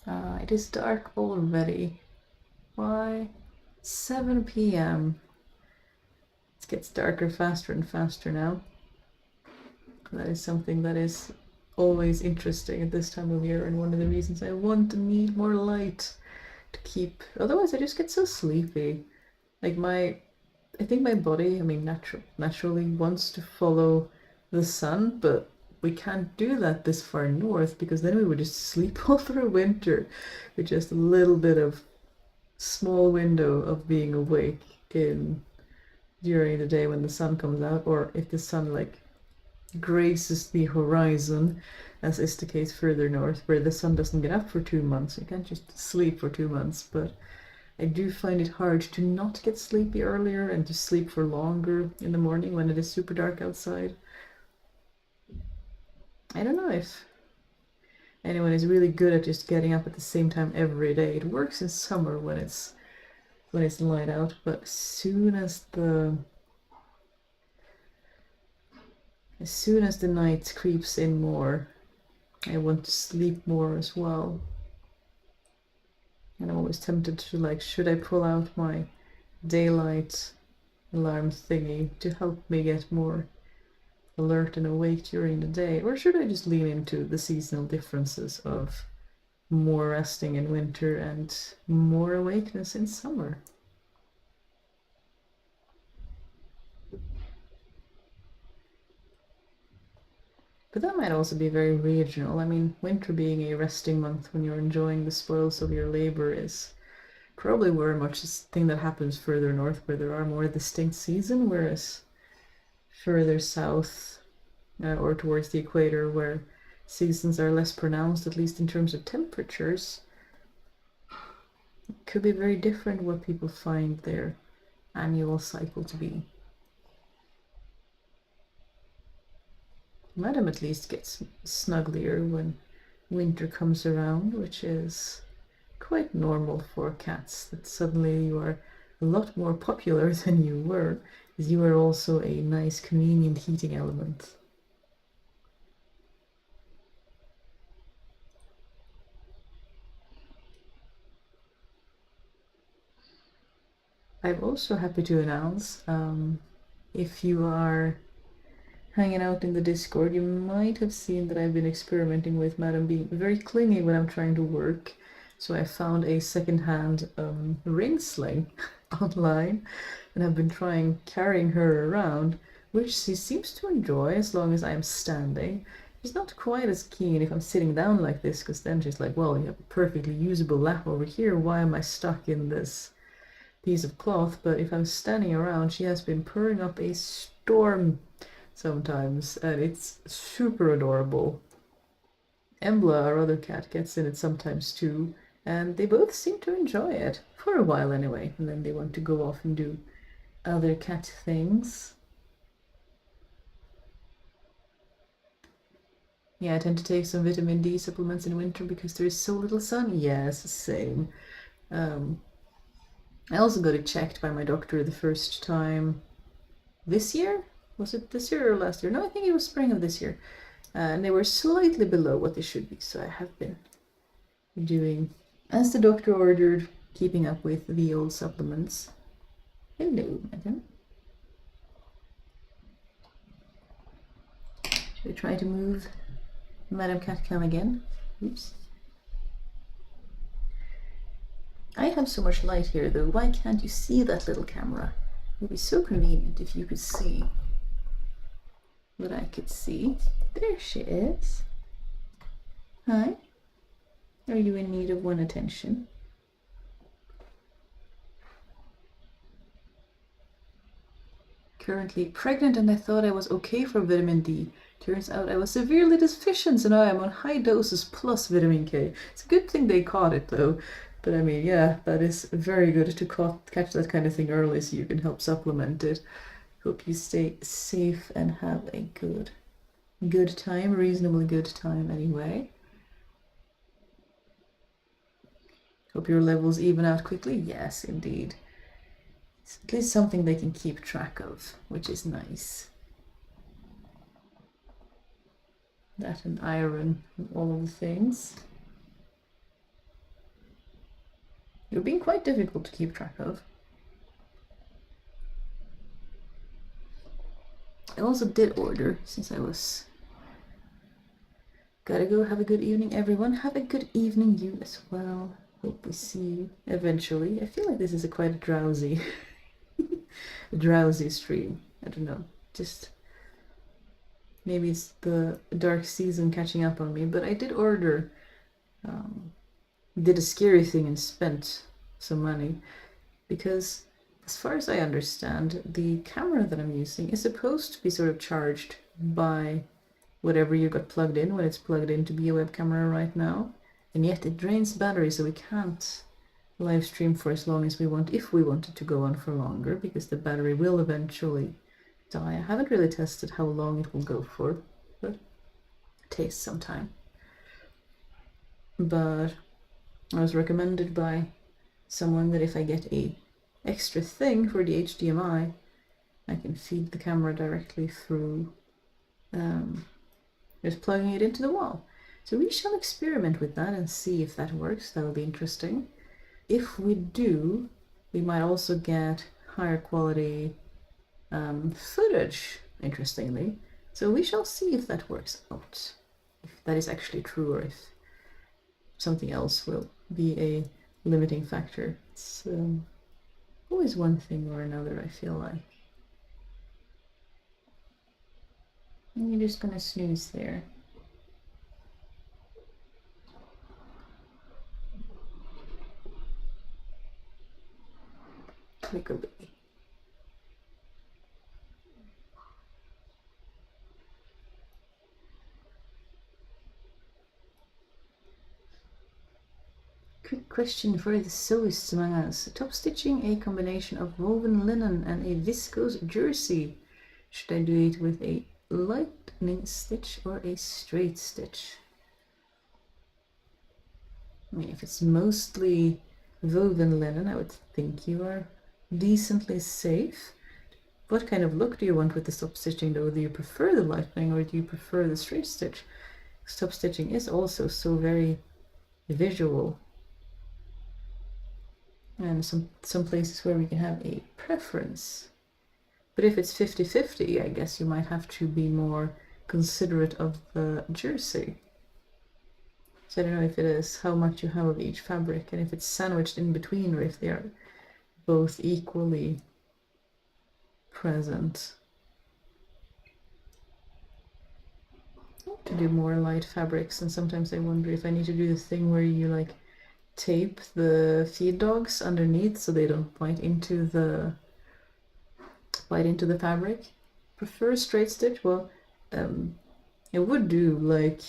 Speaker 1: It is dark already. Why? 7 p.m. It gets darker faster and faster now. That is something that is always interesting at this time of year, and one of the reasons I want and need more light to keep. Otherwise, I just get so sleepy. Like, I think my body, I mean, naturally wants to follow the sun, but we can't do that this far north, because then we would just sleep all through winter with just a little bit of small window of being awake during the day when the sun comes out, or if the sun like graces the horizon, as is the case further north, where the sun doesn't get up for 2 months. You can't just sleep for 2 months, but I do find it hard to not get sleepy earlier and to sleep for longer in the morning when it is super dark outside. I don't know if anyone is really good at just getting up at the same time every day. It works in summer when it's light out, but as soon as the night creeps in more, I want to sleep more as well. And I'm always tempted to, like, should I pull out my daylight alarm thingy to help me get more alert and awake during the day, or should I just lean into the seasonal differences of more resting in winter and more awakeness in summer? But that might also be very regional. I mean, winter being a resting month when you're enjoying the spoils of your labor is probably very much a thing that happens further north, where there are more distinct seasons, whereas further south or towards the equator, where seasons are less pronounced, at least in terms of temperatures, it could be very different what people find their annual cycle to be. Madam at least gets snugglier when winter comes around, which is quite normal for cats, that suddenly you are a lot more popular than you were, as you are also a nice, convenient heating element. I'm also happy to announce, if you are hanging out in the Discord, you might have seen that I've been experimenting with Madam being very clingy when I'm trying to work. So I found a second-hand ring sling online, and I've been carrying her around, which she seems to enjoy as long as I'm standing. She's not quite as keen if I'm sitting down like this, because then she's like, well, you have a perfectly usable lap over here, why am I stuck in this piece of cloth? But if I'm standing around, she has been purring up a storm sometimes, and it's super adorable. Embla, our other cat, gets in it sometimes too, and they both seem to enjoy it, for a while anyway, and then they want to go off and do other cat things. Yeah, I tend to take some vitamin D supplements in winter because there is so little sun. Yes, same. I also got it checked by my doctor the first time this year. Was it this year or last year? No, I think it was spring of this year. And they were slightly below what they should be. So I have been doing as the doctor ordered, keeping up with the old supplements. Hello, madam. Should we try to move Madam Cat Cam again? Oops. I have so much light here though, why can't you see that little camera? It would be so convenient if you could see what I could see. There she is. Hi. Are you in need of one attention? Currently pregnant and I thought I was okay for vitamin D. Turns out I was severely deficient, so now I'm on high doses plus vitamin K. It's a good thing they caught it though. But I mean, yeah, that is very good to catch that kind of thing early so you can help supplement it. Hope you stay safe and have a good time, reasonably good time anyway. Hope your levels even out quickly. Yes, indeed. It's at least something they can keep track of, which is nice. That and iron and all of the things. You're being quite difficult to keep track of. I also did order, since I was... Gotta go. Have a good evening, everyone. Have a good evening, you as well. Hope we see you eventually. I feel like this is a quite drowsy... drowsy stream. I don't know. Just... maybe it's the dark season catching up on me, but I did order... did a scary thing and spent some money, because as far as I understand, the camera that I'm using is supposed to be sort of charged by whatever you got plugged in when it's plugged in to be a web camera right now, and yet it drains battery, so we can't live stream for as long as we want, if we want it to go on for longer, because the battery will eventually die. I haven't really tested how long it will go for, but it takes some time. But I was recommended by someone that if I get a extra thing for the HDMI, I can feed the camera directly through just plugging it into the wall. So we shall experiment with that and see if that works. That'll be interesting. If we do, we might also get higher quality footage, interestingly. So we shall see if that works out, if that is actually true, or if something else will be a limiting factor. It's always one thing or another, I feel like. And you're just gonna snooze there. Click away. Quick question for the sewists among us. Top stitching a combination of woven linen and a viscose jersey. Should I do it with a lightning stitch or a straight stitch? I mean, if it's mostly woven linen, I would think you are decently safe. What kind of look do you want with the top stitching though? Do you prefer the lightning or do you prefer the straight stitch? Top stitching is also so very visual. And some places where we can have a preference. But if it's 50-50, I guess you might have to be more considerate of the jersey. So I don't know if it is how much you have of each fabric and if it's sandwiched in between or if they are both equally present. I want to do more light fabrics, and sometimes I wonder if I need to do the thing where you like tape the feed dogs underneath so they don't bite into the fabric. Prefer straight stitch? Well, I would do like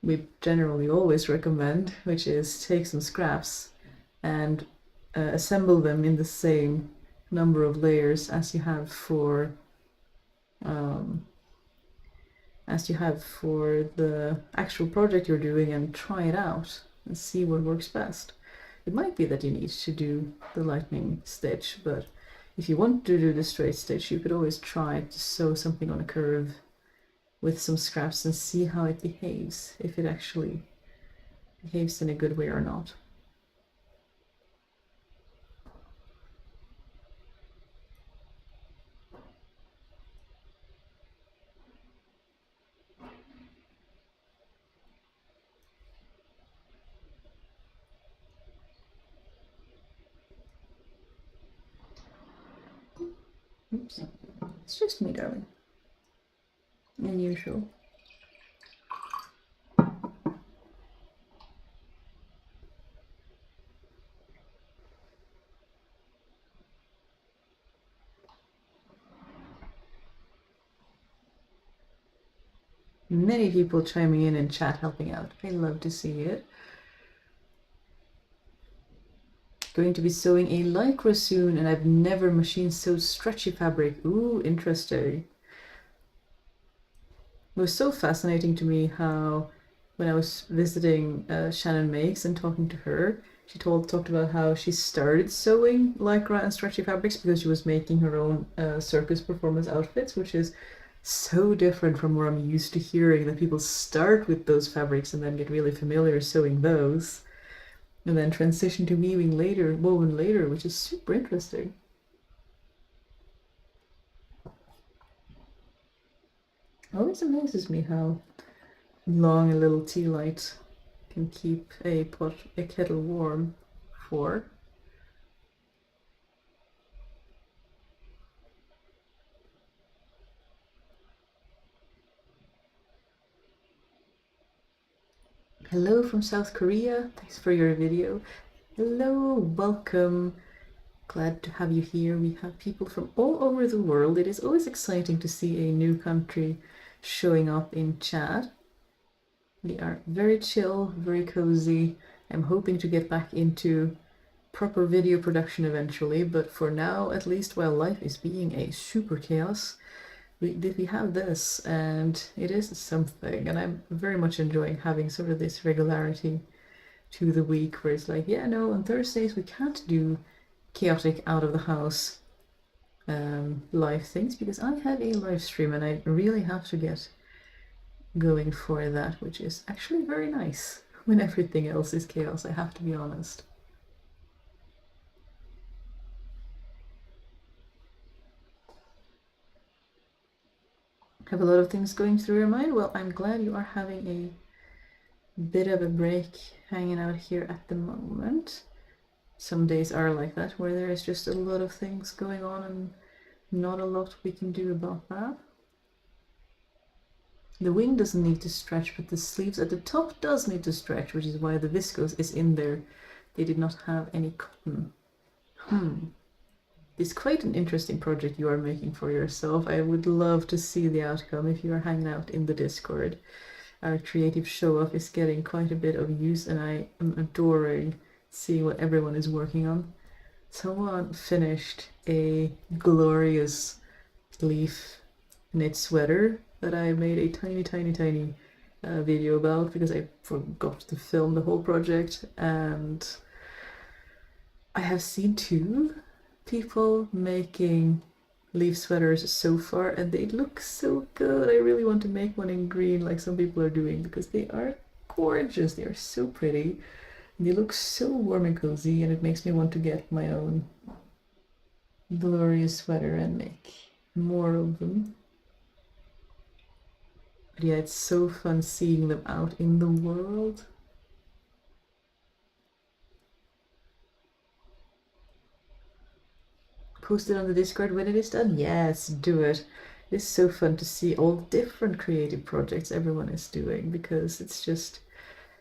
Speaker 1: we generally always recommend, which is take some scraps and assemble them in the same number of layers as you have for the actual project you're doing, and try it out and see what works best. It might be that you need to do the lightning stitch, but if you want to do the straight stitch, you could always try to sew something on a curve with some scraps and see how it behaves, if it actually behaves in a good way or not. Oops. It's just me, darling. Unusual. Many people chiming in chat, helping out. I love to see it. Going to be sewing a lycra soon, and I've never machined so stretchy fabric. Ooh, interesting. It was so fascinating to me how, when I was visiting Shannon Makes and talking to her, she talked about how she started sewing lycra and stretchy fabrics because she was making her own circus performance outfits, which is so different from where I'm used to hearing that people start with those fabrics and then get really familiar sewing those, and then transition to woven later, which is super interesting. It always amazes me how long a little tea light can keep a kettle warm for. Hello from South Korea. Thanks for your video. Hello, welcome. Glad to have you here. We have people from all over the world. It is always exciting to see a new country showing up in chat. We are very chill, very cozy. I'm hoping to get back into proper video production eventually, but for now, at least while life is being a super chaos, we have this, and it is something, and I'm very much enjoying having sort of this regularity to the week where it's like, yeah, no, on Thursdays we can't do chaotic out of the house live things because I have a live stream and I really have to get going for that, which is actually very nice when everything else is chaos, I have to be honest. Have a lot of things going through your mind? Well, I'm glad you are having a bit of a break hanging out here at the moment. Some days are like that, where there is just a lot of things going on and not a lot we can do about that. The wing doesn't need to stretch, but the sleeves at the top does need to stretch, which is why the viscose is in there. They did not have any cotton. It's quite an interesting project you are making for yourself. I would love to see the outcome if you are hanging out in the Discord. Our creative show-off is getting quite a bit of use, and I am adoring seeing what everyone is working on. Someone finished a glorious leaf knit sweater that I made a tiny video about because I forgot to film the whole project, and I have seen 2 people making leaf sweaters so far and they look so good. I really want to make one in green like some people are doing because they are gorgeous. They are so pretty. They look so warm and cozy, and it makes me want to get my own glorious sweater and make more of them. But yeah, it's so fun seeing them out in the world. Post it on the Discord when it is done? Yes, do it. It's so fun to see all different creative projects everyone is doing because it's just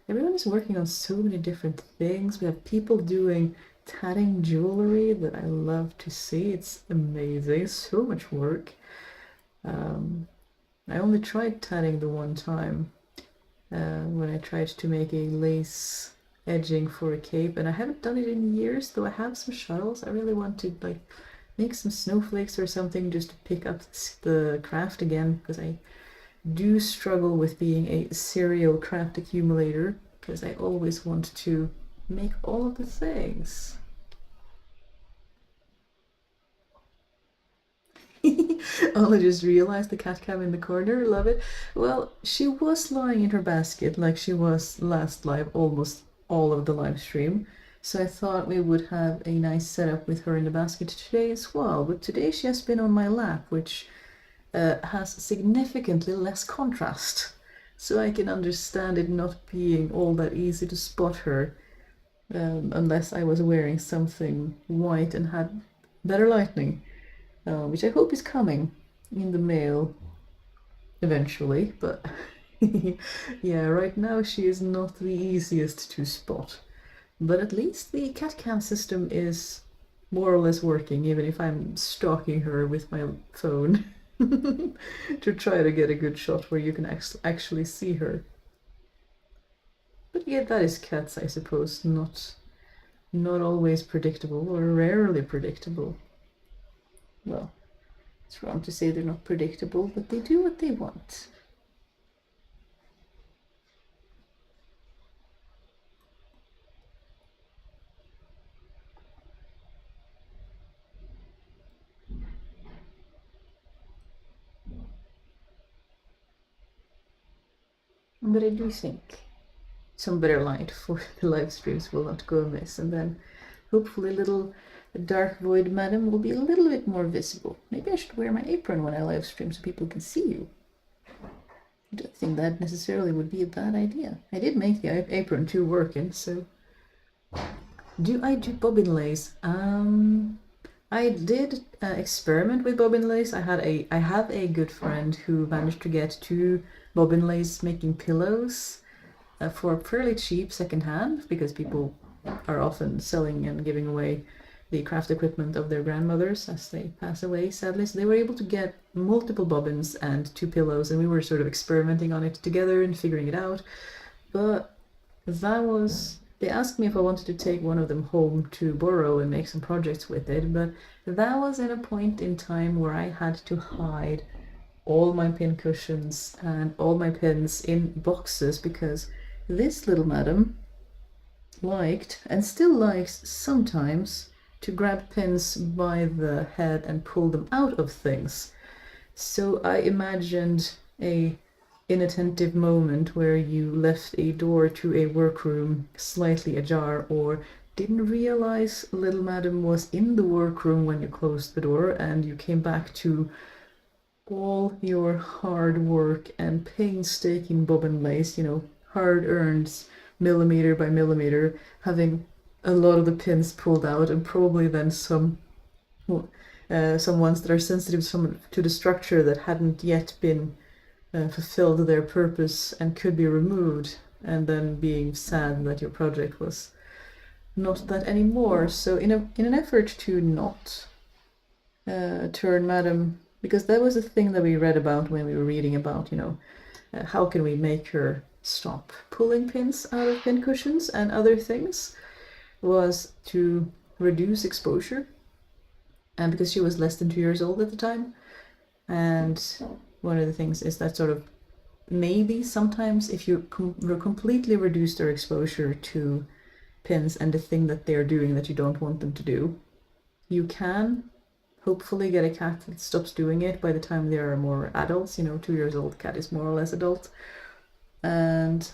Speaker 1: everyone is working on so many different things. We have people doing tatting jewelry that I love to see. It's amazing. So much work. I only tried tatting the one time when I tried to make a lace edging for a cape, and I haven't done it in years, though I have some shuttles. I really want to like make some snowflakes or something just to pick up the craft again, because I do struggle with being a serial craft accumulator because I always want to make all of the things. Oh, I just realized the cat cam in the corner. Love it. Well, she was lying in her basket like she was last live, almost all of the live stream. So I thought we would have a nice setup with her in the basket today as well. But today she has been on my lap, which has significantly less contrast. So I can understand it not being all that easy to spot her unless I was wearing something white and had better lighting. which I hope is coming in the mail eventually, but yeah, right now she is not the easiest to spot. But at least the cat cam system is more or less working, even if I'm stalking her with my phone to try to get a good shot where you can actually see her. But yeah, that is cats, I suppose, not always predictable or rarely predictable. Well, it's wrong to say they're not predictable, but they do what they want. But I do think some better light for the live streams will not go amiss, and then hopefully little dark void madam will be a little bit more visible. Maybe I should wear my apron when I live stream so people can see you. I don't think that necessarily would be a bad idea. I did make the apron too working, so... Do I do bobbin lace? I did experiment with bobbin lace. I have a good friend who managed to get 2 bobbin lace making pillows for fairly cheap secondhand, because people are often selling and giving away the craft equipment of their grandmothers as they pass away, sadly. So they were able to get multiple bobbins and 2 pillows, and we were sort of experimenting on it together and figuring it out. But that was... They asked me if I wanted to take one of them home to borrow and make some projects with it, but that was at a point in time where I had to hide all my pin cushions and all my pins in boxes, because this little madam liked, and still likes sometimes, to grab pins by the head and pull them out of things. So I imagined a inattentive moment where you left a door to a workroom slightly ajar, or didn't realize little madam was in the workroom when you closed the door, and you came back to all your hard work and painstaking bobbin lace, hard earned millimeter by millimeter, having a lot of the pins pulled out, and probably then some ones that are sensitive to the structure that hadn't yet been fulfilled their purpose and could be removed, and then being sad that your project was not that anymore. So in an effort to not turn madam, because that was a thing that we read about when we were reading about, how can we make her stop pulling pins out of pin cushions and other things, was to reduce exposure. And because she was less than 2 years old at the time, and one of the things is that sort of maybe sometimes if you completely reduce their exposure to pins and the thing that they're doing that you don't want them to do, you can hopefully get a cat that stops doing it by the time they are more adults. 2 years old cat is more or less adult. And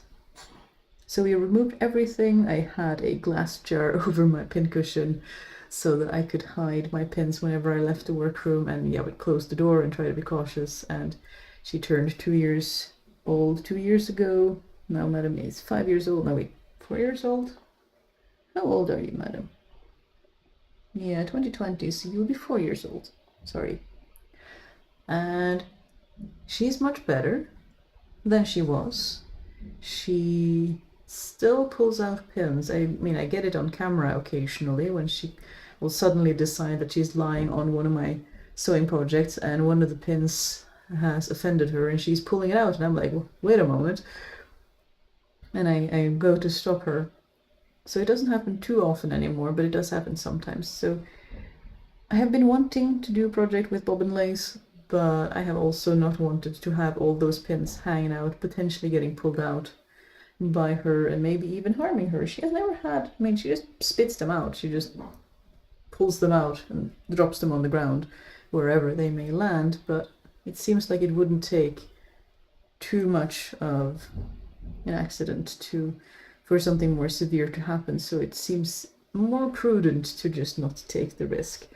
Speaker 1: so we removed everything. I had a glass jar over my pin cushion so that I could hide my pins whenever I left the workroom, and I would close the door and try to be cautious. And she turned 2 years old 2 years ago. Now madam is 5 years old. No, wait, 4 years old? How old are you, madam? Yeah, 2020, so you'll be 4 years old. Sorry. And she's much better than she was. She still pulls out pins. I mean, I get it on camera occasionally when she will suddenly decide that she's lying on one of my sewing projects and one of the pins has offended her and she's pulling it out, and I'm like, wait a moment. And I go to stop her. So it doesn't happen too often anymore, but it does happen sometimes. So I have been wanting to do a project with bobbin lace, but I have also not wanted to have all those pins hanging out, potentially getting pulled out by her and maybe even harming her. She has never had, I mean, she just spits them out. She just pulls them out and drops them on the ground wherever they may land, but it seems like it wouldn't take too much of an accident for something more severe to happen. So it seems more prudent to just not take the risk,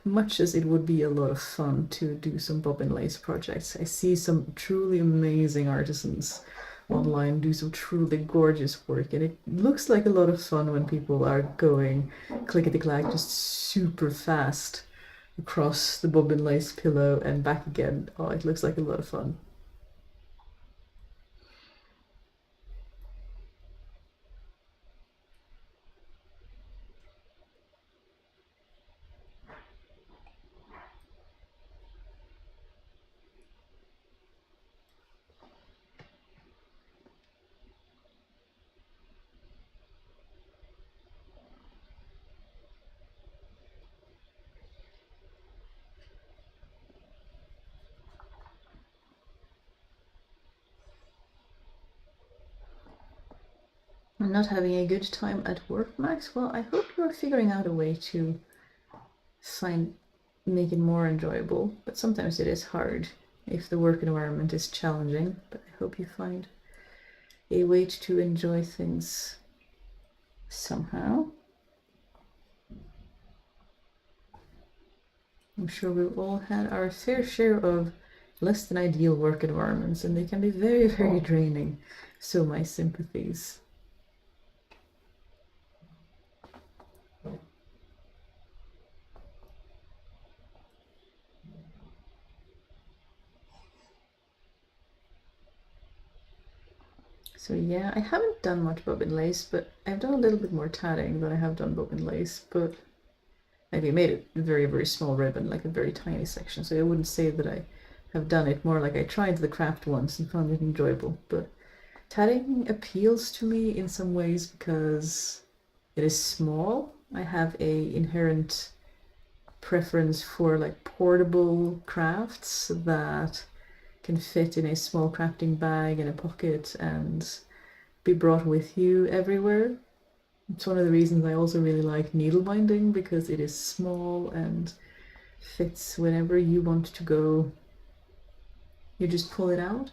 Speaker 1: much as it would be a lot of fun to do some bobbin lace projects. I see some truly amazing artisans online do some truly gorgeous work, and it looks like a lot of fun when people are going clickety-clack just super fast across the bobbin lace pillow and back again. Oh, it looks like a lot of fun. I'm not having a good time at work, Max? Well, I hope you're figuring out a way to make it more enjoyable, but sometimes it is hard if the work environment is challenging, but I hope you find a way to enjoy things somehow. I'm sure we've all had our fair share of less than ideal work environments, and they can be very, very draining. So my sympathies. So yeah, I haven't done much bobbin lace, but I've done a little bit more tatting than I have done bobbin lace, but I've made it a very, very small ribbon, like a very tiny section, so I wouldn't say that I have done it. More like I tried the craft once and found it enjoyable, but tatting appeals to me in some ways because it is small. I have a inherent preference for like portable crafts that can fit in a small crafting bag in a pocket and be brought with you everywhere. It's one of the reasons I also really like needle binding, because it is small and fits whenever you want to go. You just pull it out.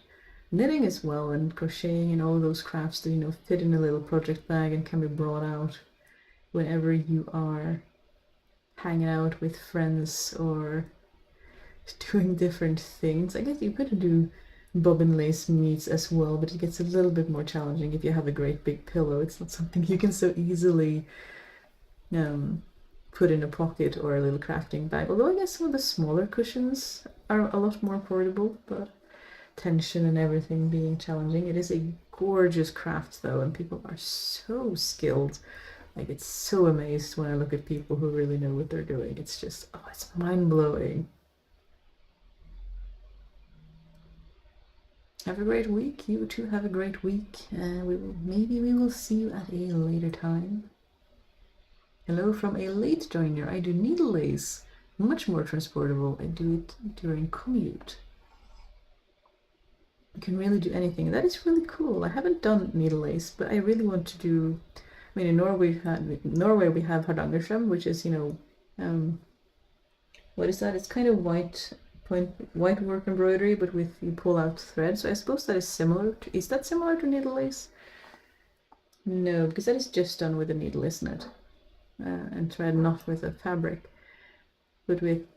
Speaker 1: Knitting as well, and crocheting and all those crafts that fit in a little project bag and can be brought out whenever you are hanging out with friends or doing different things. I guess you could do bobbin lace meets as well, but it gets a little bit more challenging if you have a great big pillow. It's not something you can so easily put in a pocket or a little crafting bag. Although I guess some of the smaller cushions are a lot more portable, but tension and everything being challenging. It is a gorgeous craft though, and people are so skilled. Like, it's so amazed when I look at people who really know what they're doing. It's just, oh, it's mind-blowing. Have a great week. You too have a great week. Maybe we will see you at a later time. Hello from a late joiner. I do needle lace. Much more transportable. I do it during commute. You can really do anything. That is really cool. I haven't done needle lace, but I really want to do. I mean, in Norway we have Hardangersham, which is what is that? It's kind of white work embroidery, but with you pull out thread. So I suppose that is similar. Is that similar to needle lace? No, because that is just done with a needle, isn't it? And thread, not with a fabric. But with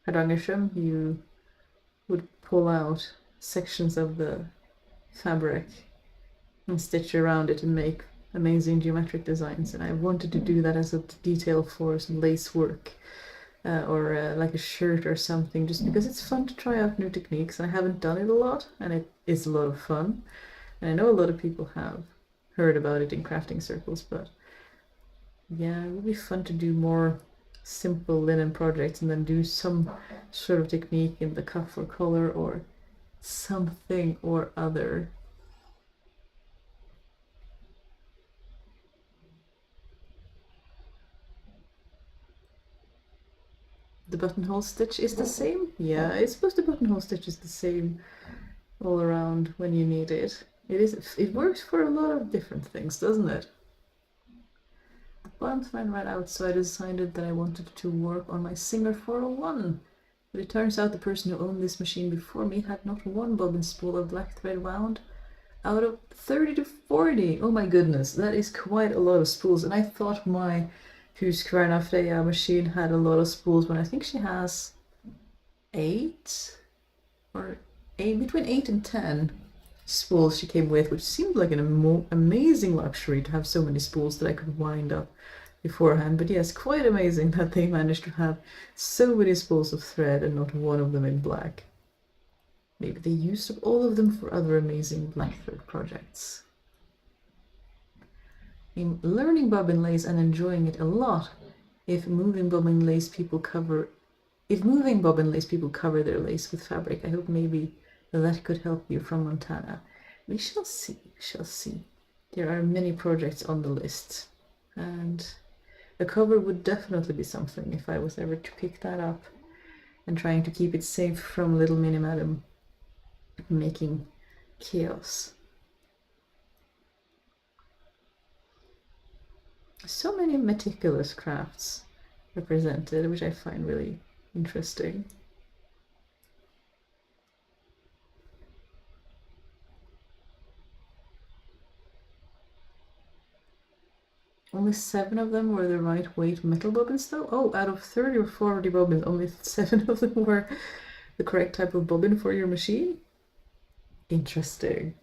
Speaker 1: Hardangersham, you would pull out sections of the fabric and stitch around it and make amazing geometric designs. And I wanted to do that as a detail for some lace work or like a shirt or something, just because it's fun to try out new techniques. I haven't done it a lot, and it is a lot of fun. And I know a lot of people have heard about it in crafting circles, but yeah, it would be fun to do more simple linen projects and then do some sort of technique in the cuff or collar or something or other. The buttonhole stitch is the same? Yeah, I suppose the buttonhole stitch is the same all around when you need it. It works for a lot of different things, doesn't it? Once when right out, so I decided that I wanted to work on my Singer 401. But it turns out the person who owned this machine before me had not one bobbin spool of black thread wound out of 30 to 40. Oh my goodness, that is quite a lot of spools. And I thought my Husqvarna Freya machine had a lot of spools, when I think she has 8 or 8, between 8 and 10 spools she came with, which seemed like an amazing luxury to have so many spools that I could wind up beforehand. But yes, quite amazing that they managed to have so many spools of thread and not one of them in black. Maybe they used up all of them for other amazing black thread projects. I'm learning bobbin lace and enjoying it a lot. If moving bobbin lace people cover their lace with fabric, I hope maybe that could help you from Montana. We shall see, we shall see. There are many projects on the list, and a cover would definitely be something if I was ever to pick that up, and trying to keep it safe from little Minnie Madam making chaos. So many meticulous crafts represented, which I find really interesting. Only 7 of them were the right weight metal bobbins though? Oh, out of 30 or 40 bobbins, only 7 of them were the correct type of bobbin for your machine? Interesting.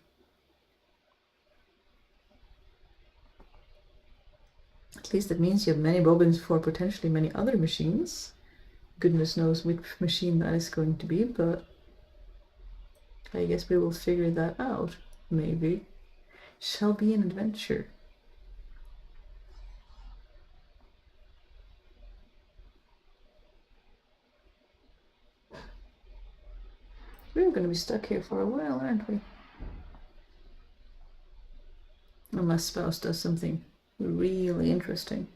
Speaker 1: At least that means you have many bobbins for potentially many other machines. Goodness knows which machine that is going to be, but I guess we will figure that out, maybe. Shall be an adventure. We're going to be stuck here for a while, aren't we? Unless Spouse does something really interesting.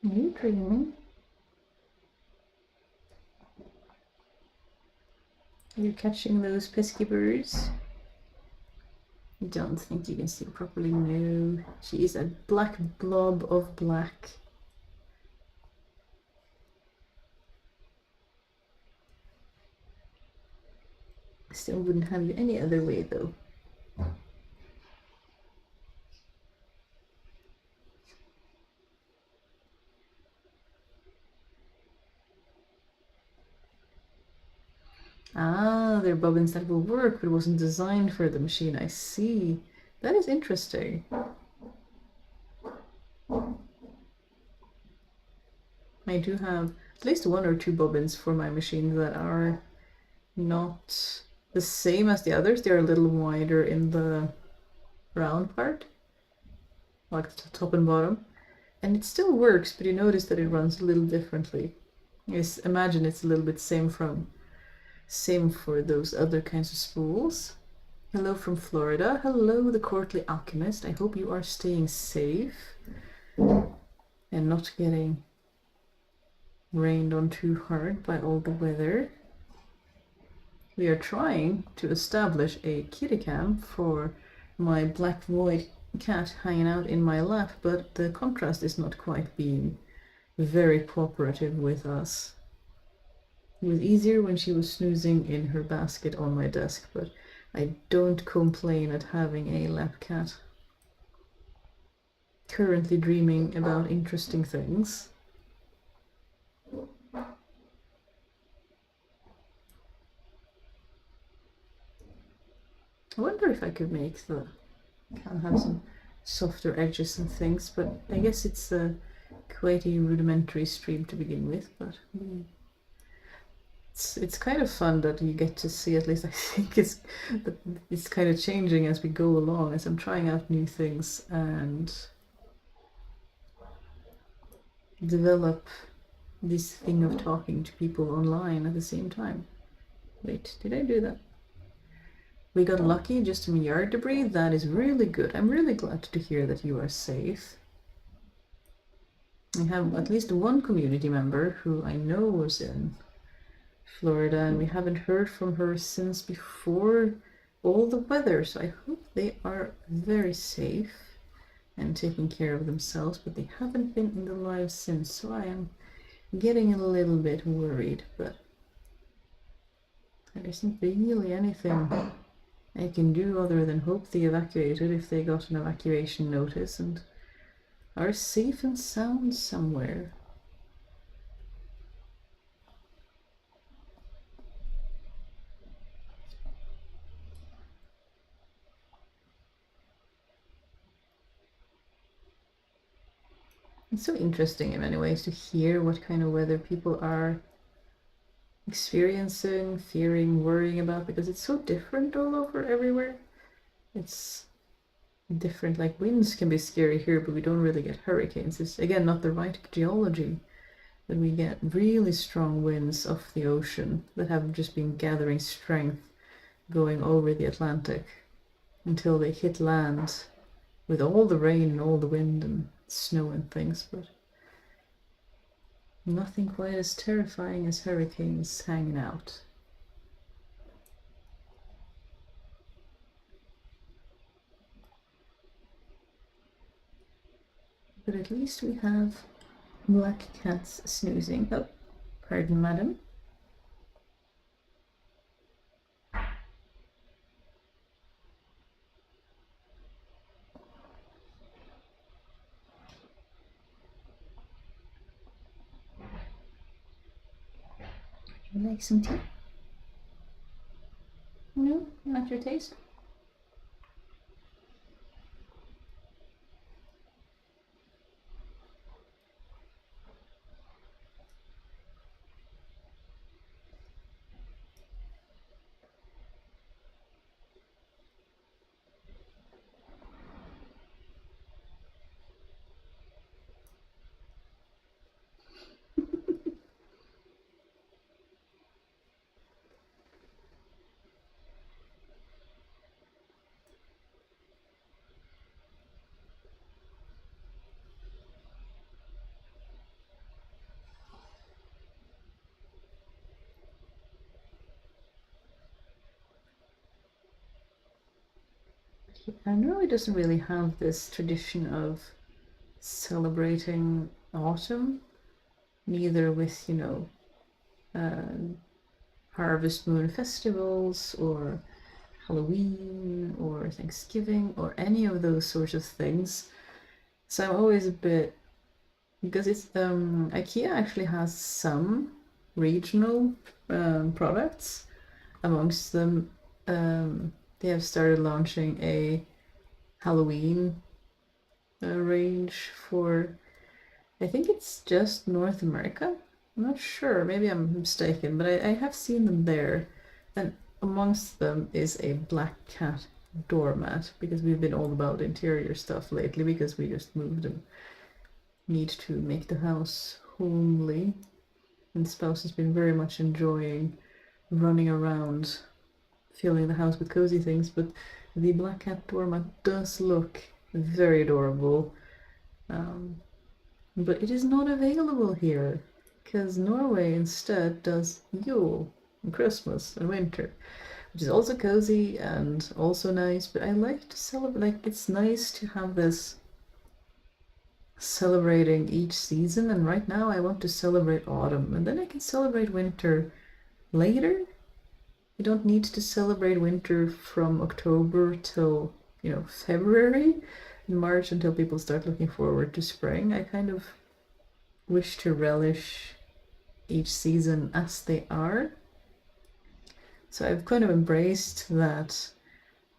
Speaker 1: Are you dreaming? Are you catching those pesky birds? I don't think you can see properly. No, she is a black blob of black. Still wouldn't have you any other way though. Ah, they're bobbins that will work, but it wasn't designed for the machine. I see. That is interesting. I do have at least 1 or 2 bobbins for my machine that are not the same as the others. They're a little wider in the round part, like the top and bottom. And it still works, but you notice that it runs a little differently. Yes, imagine it's a little bit same for those other kinds of spools. Hello from Florida. Hello, the courtly alchemist. I hope you are staying safe and not getting rained on too hard by all the weather. We are trying to establish a kitty cam for my black void cat hanging out in my lap, but the contrast is not quite being very cooperative with us. It was easier when she was snoozing in her basket on my desk, but I don't complain at having a lap cat. Currently dreaming about interesting things. I wonder if I could make the cat have some softer edges and things, but I guess it's quite a rudimentary stream to begin with, but it's kind of fun that you get to see, at least I think it's kind of changing as we go along, as I'm trying out new things and develop this thing of talking to people online at the same time. Wait, did I do that? We got lucky, just some yard debris. That is really good. I'm really glad to hear that you are safe. I have at least 1 community member who I know was in Florida, and we haven't heard from her since before all the weather, so I hope they are very safe and taking care of themselves, but they haven't been in the live since, so I am getting a little bit worried, but there isn't really anything I can do other than hope the evacuated, if they got an evacuation notice and are safe and sound somewhere. It's so interesting in many ways to hear what kind of weather people are experiencing, fearing, worrying about, because it's so different all over everywhere. It's different, like winds can be scary here, but we don't really get hurricanes. It's again not the right geology, but we get really strong winds off the ocean that have just been gathering strength going over the Atlantic until they hit land with all the rain and all the wind and snow and things, but nothing quite as terrifying as hurricanes hanging out. But at least we have black cats snoozing. Oh, pardon, madam. Would you like some tea? No, not your taste. Norway doesn't really have this tradition of celebrating autumn, neither with, harvest moon festivals or Halloween or Thanksgiving or any of those sorts of things. So I'm always a bit, because it's IKEA actually has some regional products. Amongst them, they have started launching a Halloween range for, I think it's just North America. I'm not sure, maybe I'm mistaken, but I have seen them there. And amongst them is a black cat doormat, because we've been all about interior stuff lately because we just moved and need to make the house homely. And spouse has been very much enjoying running around filling the house with cozy things, but the black cat doormat does look very adorable. But it is not available here because Norway instead does Yule and Christmas and winter, which is also cozy and also nice. But I like to celebrate, like, it's nice to have this celebrating each season, and right now I want to celebrate autumn, and then I can celebrate winter later. You don't need to celebrate winter from October till, February and March until people start looking forward to spring. I kind of wish to relish each season as they are. So I've kind of embraced that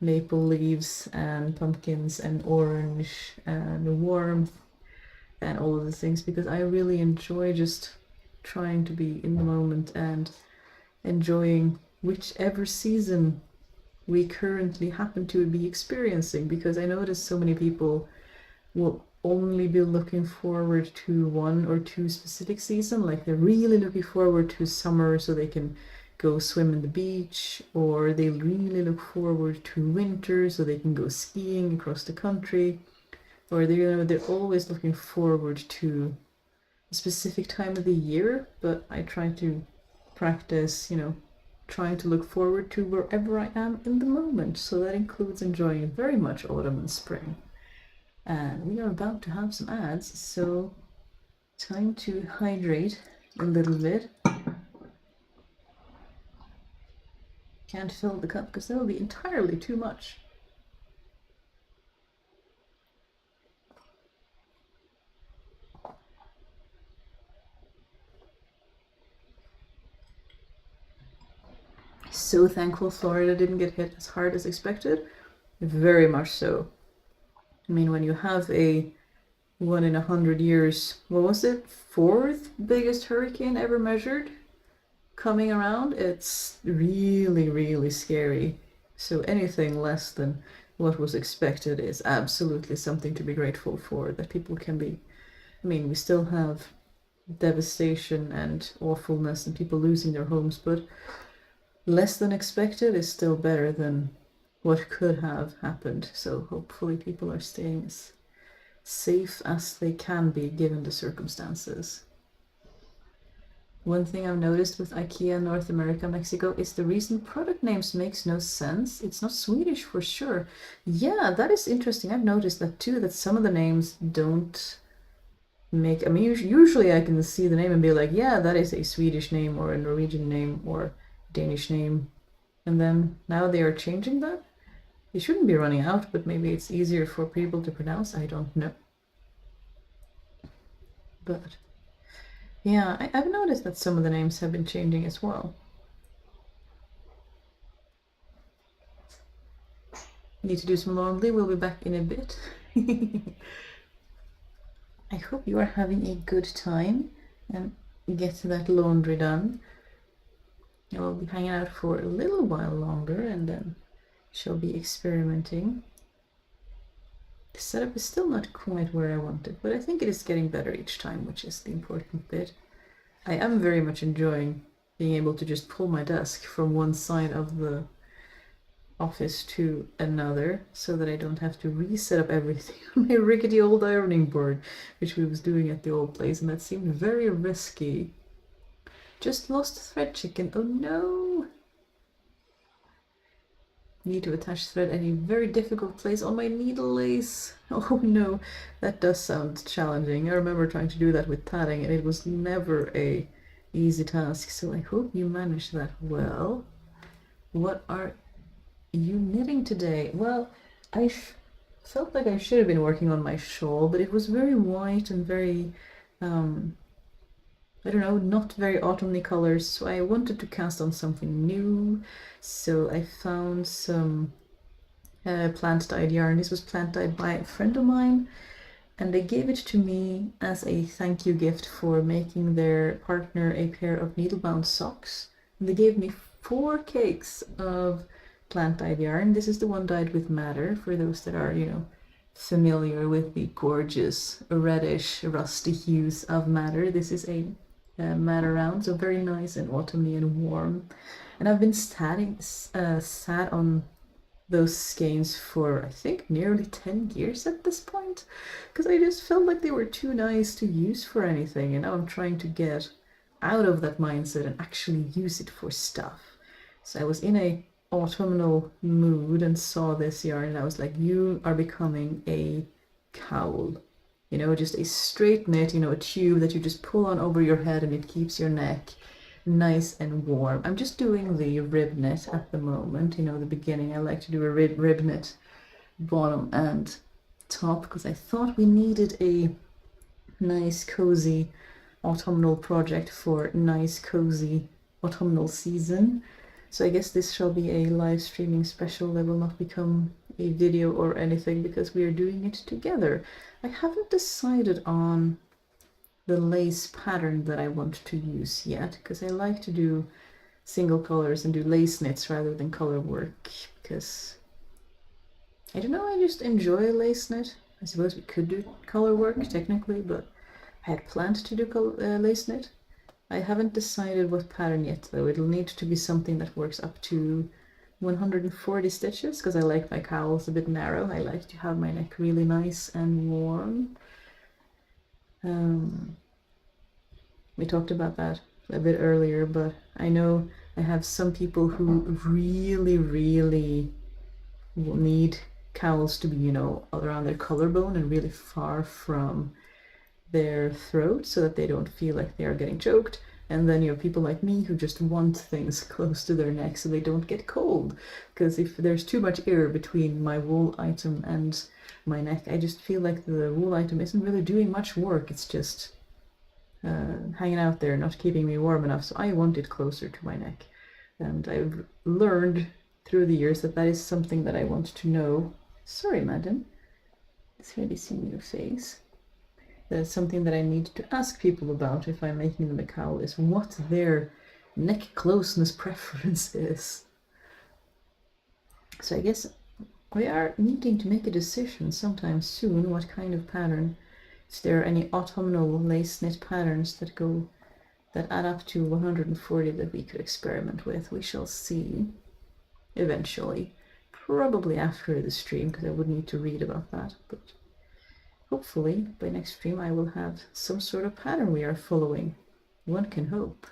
Speaker 1: maple leaves and pumpkins and orange and warmth and all of the things, because I really enjoy just trying to be in the moment and enjoying whichever season we currently happen to be experiencing, because I notice so many people will only be looking forward to one or two specific season, like they're really looking forward to summer so they can go swim in the beach, or they really look forward to winter so they can go skiing across the country, or they're always looking forward to a specific time of the year. But I try to practice, trying to look forward to wherever I am in the moment. So that includes enjoying very much autumn and spring. And we are about to have some ads, so time to hydrate a little bit. can't fill the cup because that would be entirely too much. So thankful Florida didn't get hit as hard as expected. Very much so. I mean, when you have a 1 in 100 years, what was it, fourth biggest hurricane ever measured coming around, it's really, really scary. So anything less than what was expected is absolutely something to be grateful for, that people can be. I mean, we still have devastation and awfulness and people losing their homes, but less than expected is still better than what could have happened. So hopefully people are staying as safe as they can be given the circumstances. One thing I've noticed with IKEA North America, Mexico, is the reason product names makes no sense. It's not Swedish for sure. Yeah, that is interesting. I've noticed that too, that some of the names don't make, I mean, usually I can see the name and be like, yeah, that is a Swedish name or a Norwegian name or Danish name. And then now they are changing that. They shouldn't be running out, but maybe it's easier for people to pronounce. I don't know. But yeah, I've noticed that some of the names have been changing as well. Need to do some laundry. We'll be back in a bit. I hope you are having a good time and get that laundry done. I will be hanging out for a little while longer and then shall be experimenting. The setup is still not quite where I want it, but I think it is getting better each time, which is the important bit. I am very much enjoying being able to just pull my desk from one side of the office to another so that I don't have to reset up everything on my rickety old ironing board, which we was doing at the old place, and that seemed very risky. Just lost thread, chicken. Oh no! Need to attach thread at a very difficult place on my needle lace. Oh no, that does sound challenging. I remember trying to do that with tatting and it was never a easy task, so I hope you managed that well. What are you knitting today? Well, I felt like I should have been working on my shawl, but it was very white and very I don't know, not very autumny colors, so I wanted to cast on something new. So I found some plant dyed yarn. This was plant dyed by a friend of mine, and they gave it to me as a thank you gift for making their partner a pair of needle bound socks. And they gave me 4 cakes of plant dyed yarn. This is the one dyed with madder, for those that are, you know, familiar with the gorgeous reddish rusty hues of madder. This is a madder round, so very nice and autumny and warm. And I've been sat on those skeins for I think nearly 10 years at this point, because I just felt like they were too nice to use for anything, and now I'm trying to get out of that mindset and actually use it for stuff. So I was in a autumnal mood and saw this yarn and I was like, you are becoming a cowl. You know, just a straight knit, you know, a tube that you just pull on over your head and it keeps your neck nice and warm. I'm just doing the rib knit at the moment, you know, the beginning. I like to do a rib knit bottom and top because I thought we needed a nice cozy autumnal project for nice cozy autumnal season. So I guess this shall be a live streaming special that will not become a video or anything because we are doing it together. I haven't decided on the lace pattern that I want to use yet because I like to do single colors and do lace knits rather than color work because I don't know, I just enjoy lace knit. I suppose we could do color work technically, but I had planned to do lace knit. I haven't decided what pattern yet though. It'll need to be something that works up to 140 stitches because I like my cowls a bit narrow. I like to have my neck really nice and warm. We talked about that a bit earlier, but I know I have some people who really need cowls to be, you know, around their collarbone and really far from their throat so that they don't feel like they are getting choked. And then you have people like me who just want things close to their neck so they don't get cold. Because if there's too much air between my wool item and my neck, I just feel like the wool item isn't really doing much work. It's just hanging out there, not keeping me warm enough. So I want it closer to my neck. And I've learned through the years that that is something that I want to know. Sorry, madam. It's really seeing your face. That's something that I need to ask people about if I'm making them a cowl, is what their neck closeness preference is. So I guess we are needing to make a decision sometime soon what kind of pattern. Is there any autumnal lace knit patterns that add up to 140 that we could experiment with? We shall see eventually. Probably after the stream, because I would need to read about that, but hopefully by next stream I will have some sort of pattern we are following. One can hope.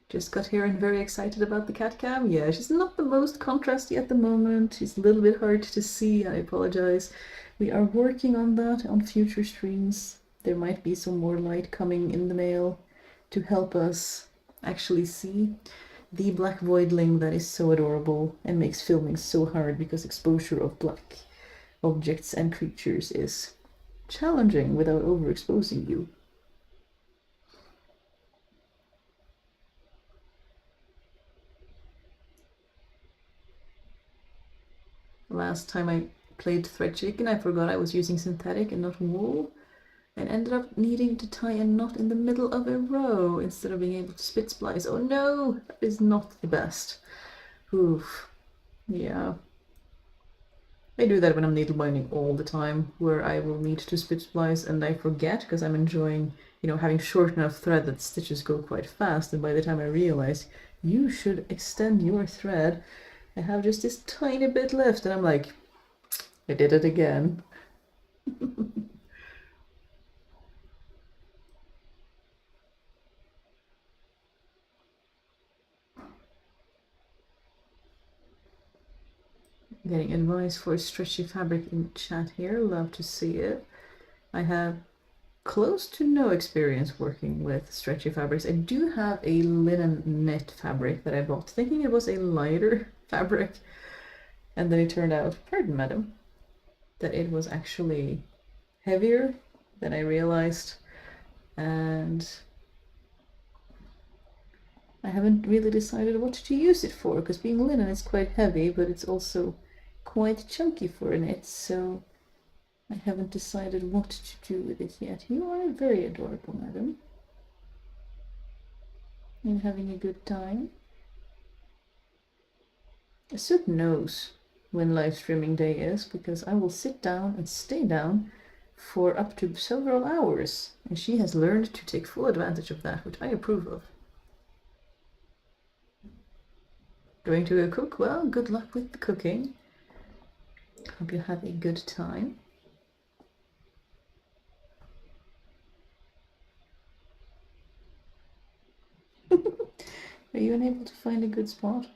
Speaker 1: Just got here and very excited about the cat cam. Yeah, she's not the most contrasty at the moment. She's a little bit hard to see. I apologize. We are working on that on future streams. There might be some more light coming in the mail to help us actually see the black voidling that is so adorable and makes filming so hard because exposure of black objects and creatures is challenging without overexposing you. Last time I played thread chicken, I forgot I was using synthetic and not wool, and ended up needing to tie a knot in the middle of a row instead of being able to spit splice. Oh no, that is not the best. Oof. Yeah. I do that when I'm needle binding all the time, where I will need to spit splice and I forget because I'm enjoying, having short enough thread that stitches go quite fast, and by the time I realize you should extend your thread, I have just this tiny bit left and I'm like, I did it again. Getting advice for stretchy fabric in chat here. Love to see it. I have close to no experience working with stretchy fabrics. I do have a linen knit fabric that I bought, thinking it was a lighter fabric, and then it turned out, pardon madam, that it was actually heavier than I realized, and I haven't really decided what to use it for, because being linen is quite heavy, but it's also quite chunky for a knit, so I haven't decided what to do with it yet. You are very adorable, madam. You're having a good time. Soup knows when live streaming day is, because I will sit down and stay down for up to several hours, and she has learned to take full advantage of that, which I approve of. Going to go cook? Well, good luck with the cooking. Hope you have a good time. Are you unable to find a good spot?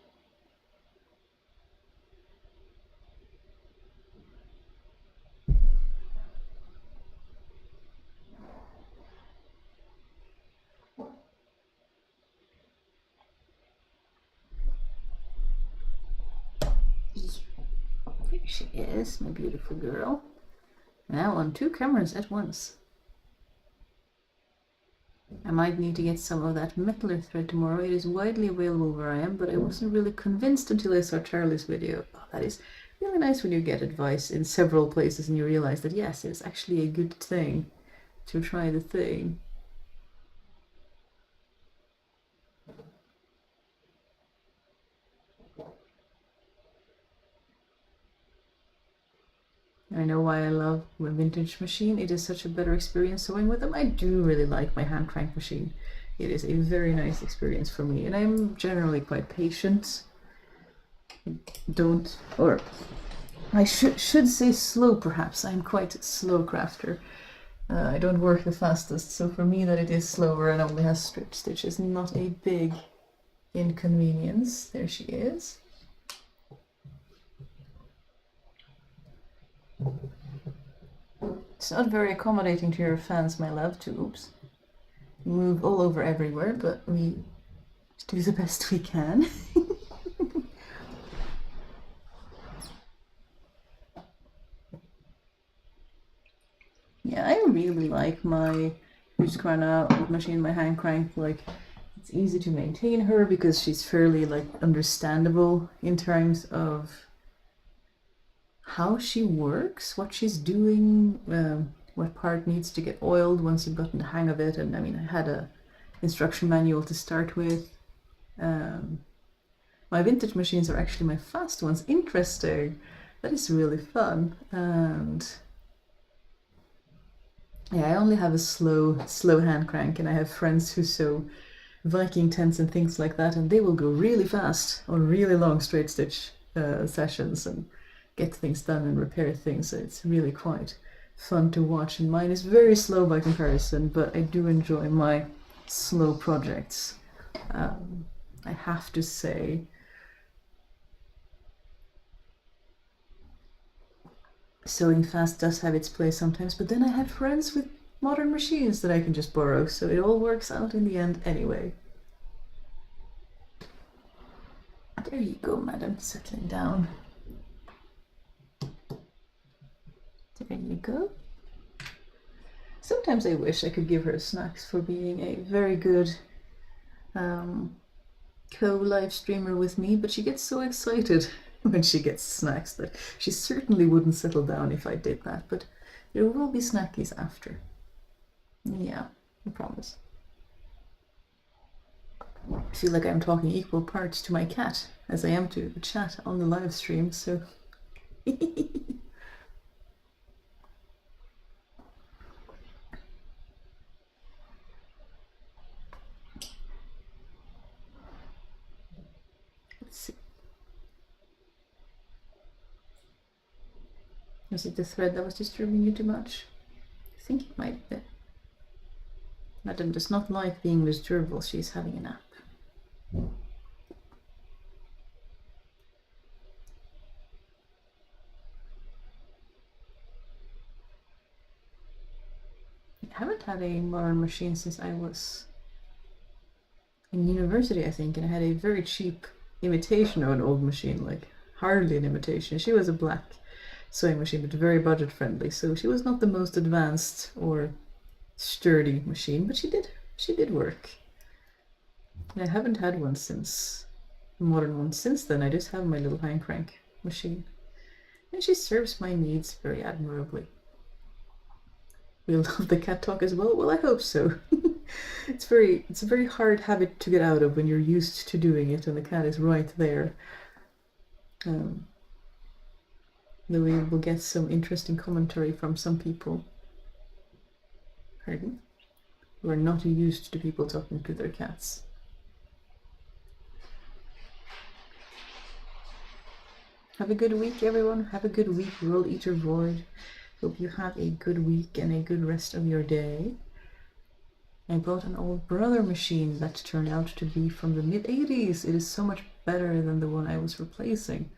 Speaker 1: There she is, my beautiful girl. Now on 2 cameras at once. I might need to get some of that metaler thread tomorrow. It is widely available where I am, but I wasn't really convinced until I saw Charlie's video. Oh, that is really nice when you get advice in several places and you realize that yes, it's actually a good thing to try the thing. I know why I love a vintage machine. It is such a better experience sewing with them. I do really like my hand crank machine. It is a very nice experience for me, and I'm generally quite patient. I should say slow perhaps. I'm quite a slow crafter. I don't work the fastest, so for me that it is slower and only has strip stitch is not a big inconvenience. There she is. It's not very accommodating to your fans, my love, too. Oops. move all over everywhere, but we do the best we can. Yeah, I really like my Husqvarna machine, my hand crank. Like, it's easy to maintain her because she's fairly like understandable in terms of how she works, what she's doing, what part needs to get oiled once you've gotten the hang of it. And I mean, I had a instruction manual to start with. My vintage machines are actually my fast ones. Interesting. That is really fun. And yeah, I only have a slow hand crank, and I have friends who sew Viking tents and things like that, and they will go really fast on really long straight stitch sessions and get things done and repair things. So it's really quite fun to watch. And mine is very slow by comparison, but I do enjoy my slow projects. I have to say, sewing fast does have its place sometimes, but then I have friends with modern machines that I can just borrow, so it all works out in the end anyway. There you go, madam, settling down. There you go. Sometimes I wish I could give her snacks for being a very good co-live streamer with me, but she gets so excited when she gets snacks that she certainly wouldn't settle down if I did that, but there will be snackies after. Yeah, I promise. I feel like I'm talking equal parts to my cat as I am to the chat on the live stream, so let's see. Was it the thread that was disturbing you too much? I think it might be. Madam does not like being disturbed while she's having a nap. I haven't had a modern machine since I was in university, I think, and I had a very cheap imitation of an old machine, like hardly an imitation. She was a black sewing machine, but very budget friendly, so she was not the most advanced or sturdy machine, but she did work. And I haven't had one since a modern one since then. I just have my little hand crank machine, and she serves my needs very admirably. We'll love the cat talk as well. Well, I hope so. It's a very hard habit to get out of when you're used to doing it and the cat is right there. Though we will get some interesting commentary from some people, pardon, who are not used to people talking to their cats. Have a good week, everyone. Have a good week, World Eater Void. Hope you have a good week and a good rest of your day. I bought an old brother machine that turned out to be from the mid-80s. It is so much better than the one I was replacing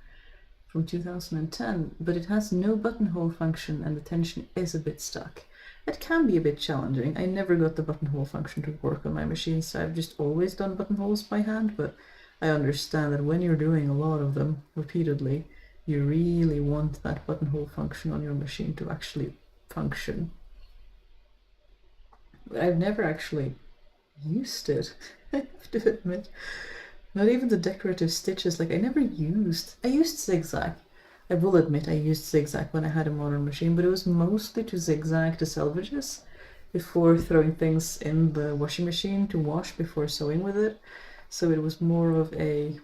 Speaker 1: from 2010, but it has no buttonhole function and the tension is a bit stuck. It can be a bit challenging. I never got the buttonhole function to work on my machine, so I've just always done buttonholes by hand, but I understand that when you're doing a lot of them repeatedly, you really want that buttonhole function on your machine to actually function. But I've never actually used it, I have to admit. Not even the decorative stitches, like I used zigzag. I will admit I used zigzag when I had a modern machine, but it was mostly to zigzag the selvages before throwing things in the washing machine to wash before sewing with it. So it was more of a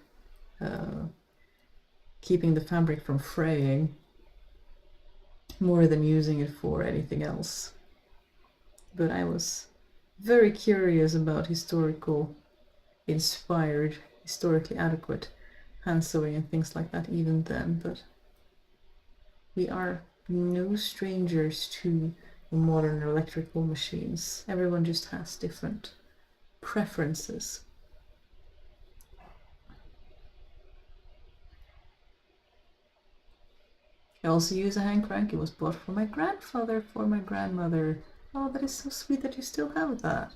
Speaker 1: keeping the fabric from fraying more than using it for anything else. But I was very curious about historical inspired, historically adequate hand sewing and things like that even then, but we are no strangers to modern electrical machines. Everyone just has different preferences. I also use a hand crank. It was bought for my grandfather, for my grandmother. Oh, that is so sweet that you still have that.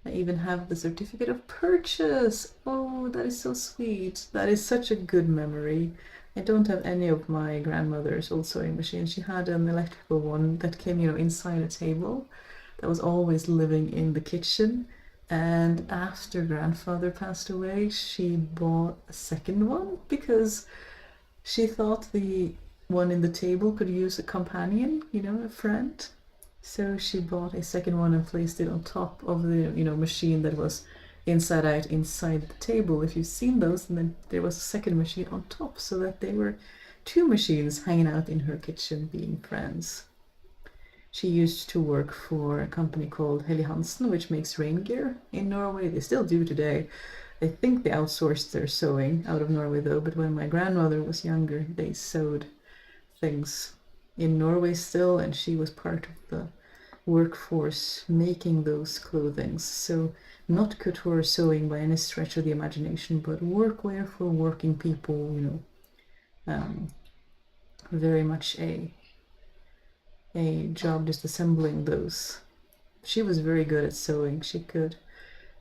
Speaker 1: I even have the certificate of purchase. Oh, that is so sweet. That is such a good memory. I don't have any of my grandmother's old sewing machines. She had an electrical one that came, inside a table that was always living in the kitchen. And after grandfather passed away, she bought a second one because she thought the one in the table could use a companion, a friend. So she bought a second one and placed it on top of the, machine that was inside out inside the table. If you've seen those, and then there was a second machine on top, so that they were two machines hanging out in her kitchen being friends. She used to work for a company called Helly Hansen, which makes rain gear in Norway. They still do today. I think they outsourced their sewing out of Norway though, but when my grandmother was younger, they sewed things in Norway still, and she was part of the workforce making those clothings. So not couture sewing by any stretch of the imagination, but workwear for working people, very much a job just assembling those. She was very good at sewing. She could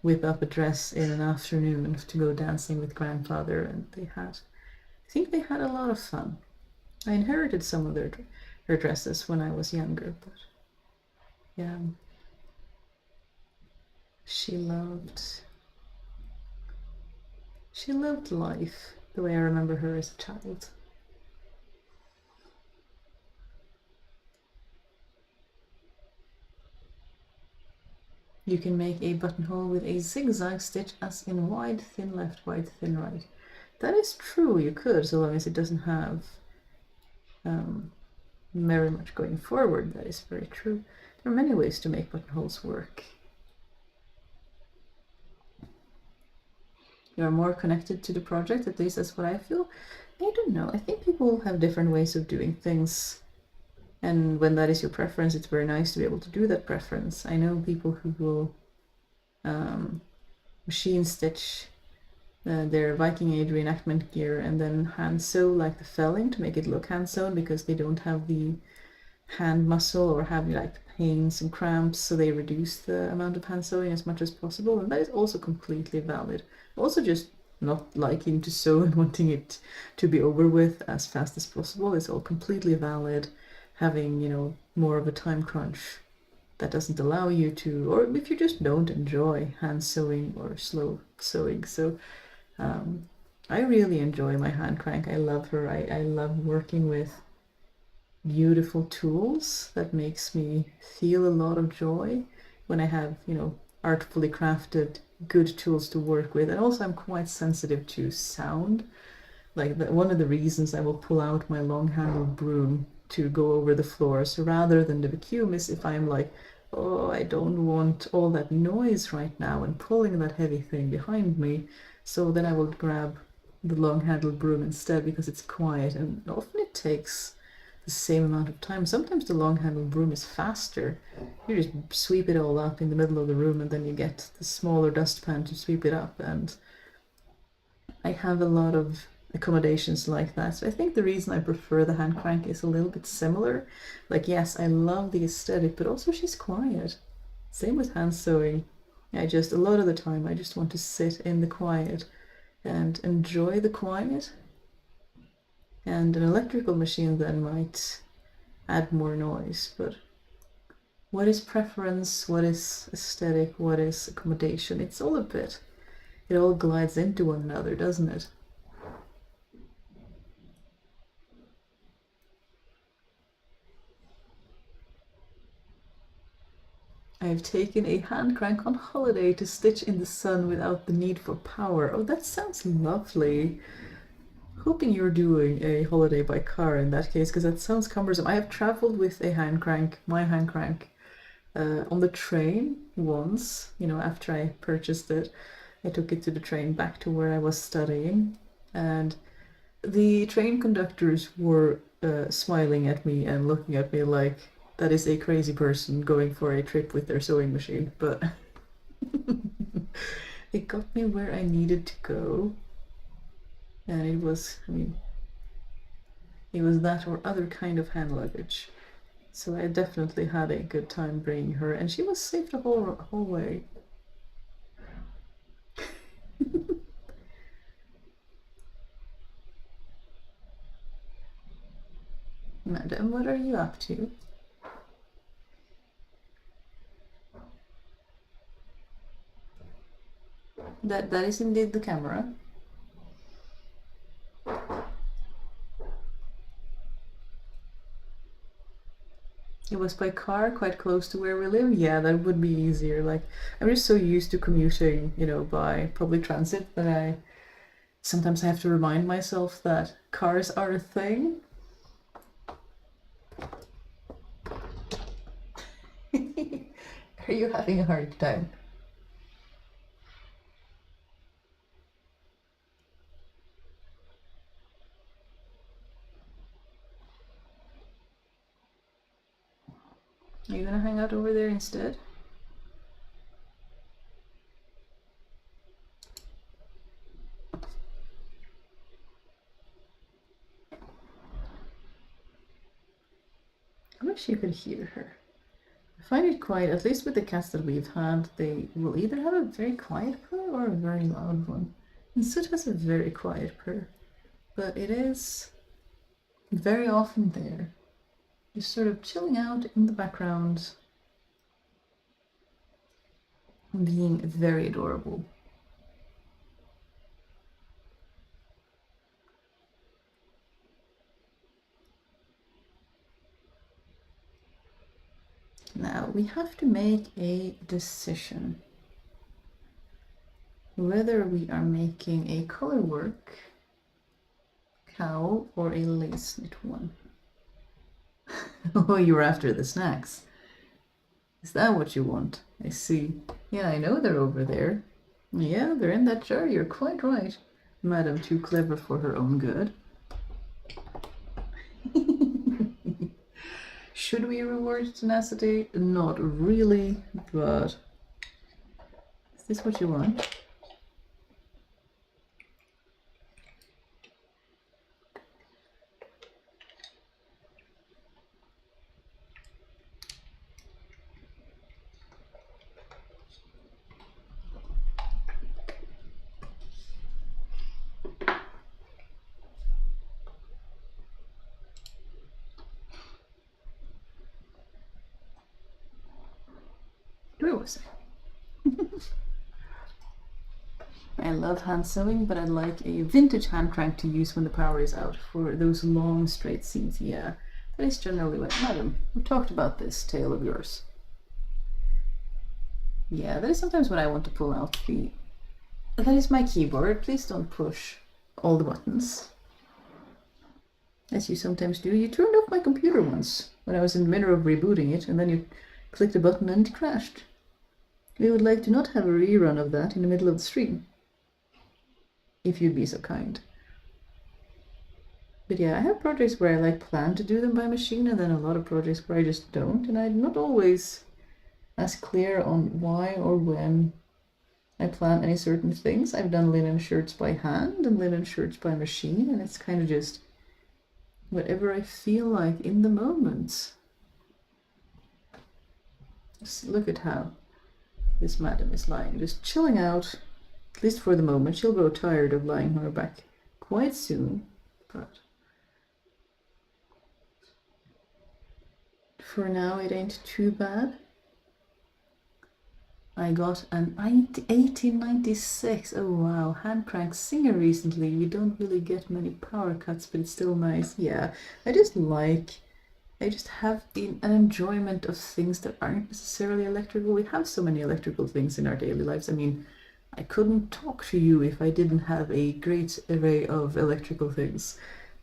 Speaker 1: whip up a dress in an afternoon to go dancing with grandfather, and I think they had a lot of fun. I inherited some of her dresses when I was younger, but yeah, she loved life the way I remember her as a child. You can make a buttonhole with a zigzag stitch, as in wide, thin left, wide, thin right. That is true, you could, so long as it doesn't have very much going forward. That is very true. There are many ways to make buttonholes work. You are more connected to the project, at least that's what I feel. I don't know. I think people have different ways of doing things. And when that is your preference, it's very nice to be able to do that preference. I know people who will machine stitch their Viking Age reenactment gear and then hand sew like the felling to make it look hand sewn, because they don't have the hand muscle or have like pains and cramps, so they reduce the amount of hand sewing as much as possible, and that is also completely valid. Also, just not liking to sew and wanting it to be over with as fast as possible is all completely valid. Having, more of a time crunch that doesn't allow you to, or if you just don't enjoy hand sewing or slow sewing. So I really enjoy my hand crank. I love her. I love working with beautiful tools. That makes me feel a lot of joy when I have, artfully crafted good tools to work with. And also I'm quite sensitive to sound. Like one of the reasons I will pull out my long-handled broom to go over the floors rather than the vacuum is if I'm like, oh, I don't want all that noise right now and pulling that heavy thing behind me. So then I will grab the long-handled broom instead, because it's quiet, and often it takes the same amount of time. Sometimes the long-handled broom is faster. You just sweep it all up in the middle of the room, and then you get the smaller dustpan to sweep it up. And I have a lot of accommodations like that. So I think the reason I prefer the hand crank is a little bit similar. Like, yes, I love the aesthetic, but also she's quiet. Same with hand sewing. A lot of the time, I just want to sit in the quiet and enjoy the quiet. And an electrical machine then might add more noise, but what is preference? What is aesthetic? What is accommodation? It's all a bit, it all glides into one another, doesn't it? I have taken a hand crank on holiday to stitch in the sun without the need for power. Oh, that sounds lovely. Hoping you're doing a holiday by car in that case, because that sounds cumbersome. I have traveled with a hand crank, my hand crank, on the train once, after I purchased it. I took it to the train back to where I was studying, and the train conductors were smiling at me and looking at me like, that is a crazy person going for a trip with their sewing machine, but it got me where I needed to go. And it was that or other kind of hand luggage. So I definitely had a good time bringing her, and she was safe the whole way. Madam, what are you up to? That is indeed the camera. It was by car, quite close to where we live. Yeah, that would be easier. Like, I'm just so used to commuting, you know, by public transit that I sometimes have to remind myself that cars are a thing. Are you having a hard time? Are you gonna hang out over there instead? I wish you could hear her. I find it quiet, at least with the cats that we've had, they will either have a very quiet purr or a very loud one. And Soot has a very quiet purr, but it is very often there, just sort of chilling out in the background, being very adorable. Now we have to make a decision whether we are making a color work cowl or a lace knit one. Oh, you're after the snacks. Is that what you want? I see. Yeah, I know they're over there. Yeah, they're in that jar, you're quite right. Madam too clever for her own good. Should we reward tenacity? Not really, but is this what you want? Where was I? I love hand sewing, but I'd like a vintage hand crank to use when the power is out for those long straight scenes. Yeah, that is generally what... Madam, we talked about this tale of yours. Yeah, that is sometimes when I want to pull out the... That is my keyboard. Please don't push all the buttons. As you sometimes do. You turned off my computer once when I was in the middle of rebooting it, and then you clicked a button and it crashed. We would like to not have a rerun of that in the middle of the stream, if you'd be so kind. But yeah, I have projects where I plan to do them by machine, and then a lot of projects where I just don't, and I'm not always as clear on why or when I plan any certain things. I've done linen shirts by hand and linen shirts by machine, and it's kind of just whatever I feel like in the moment. Just look at how this madam is lying, just chilling out, at least for the moment. She'll grow tired of lying on her back quite soon, but for now it ain't too bad. I got an 1896, oh wow, hand crank Singer recently. We don't really get many power cuts, but it's still nice. Yeah, I just have an enjoyment of things that aren't necessarily electrical. We have so many electrical things in our daily lives. I mean, I couldn't talk to you if I didn't have a great array of electrical things.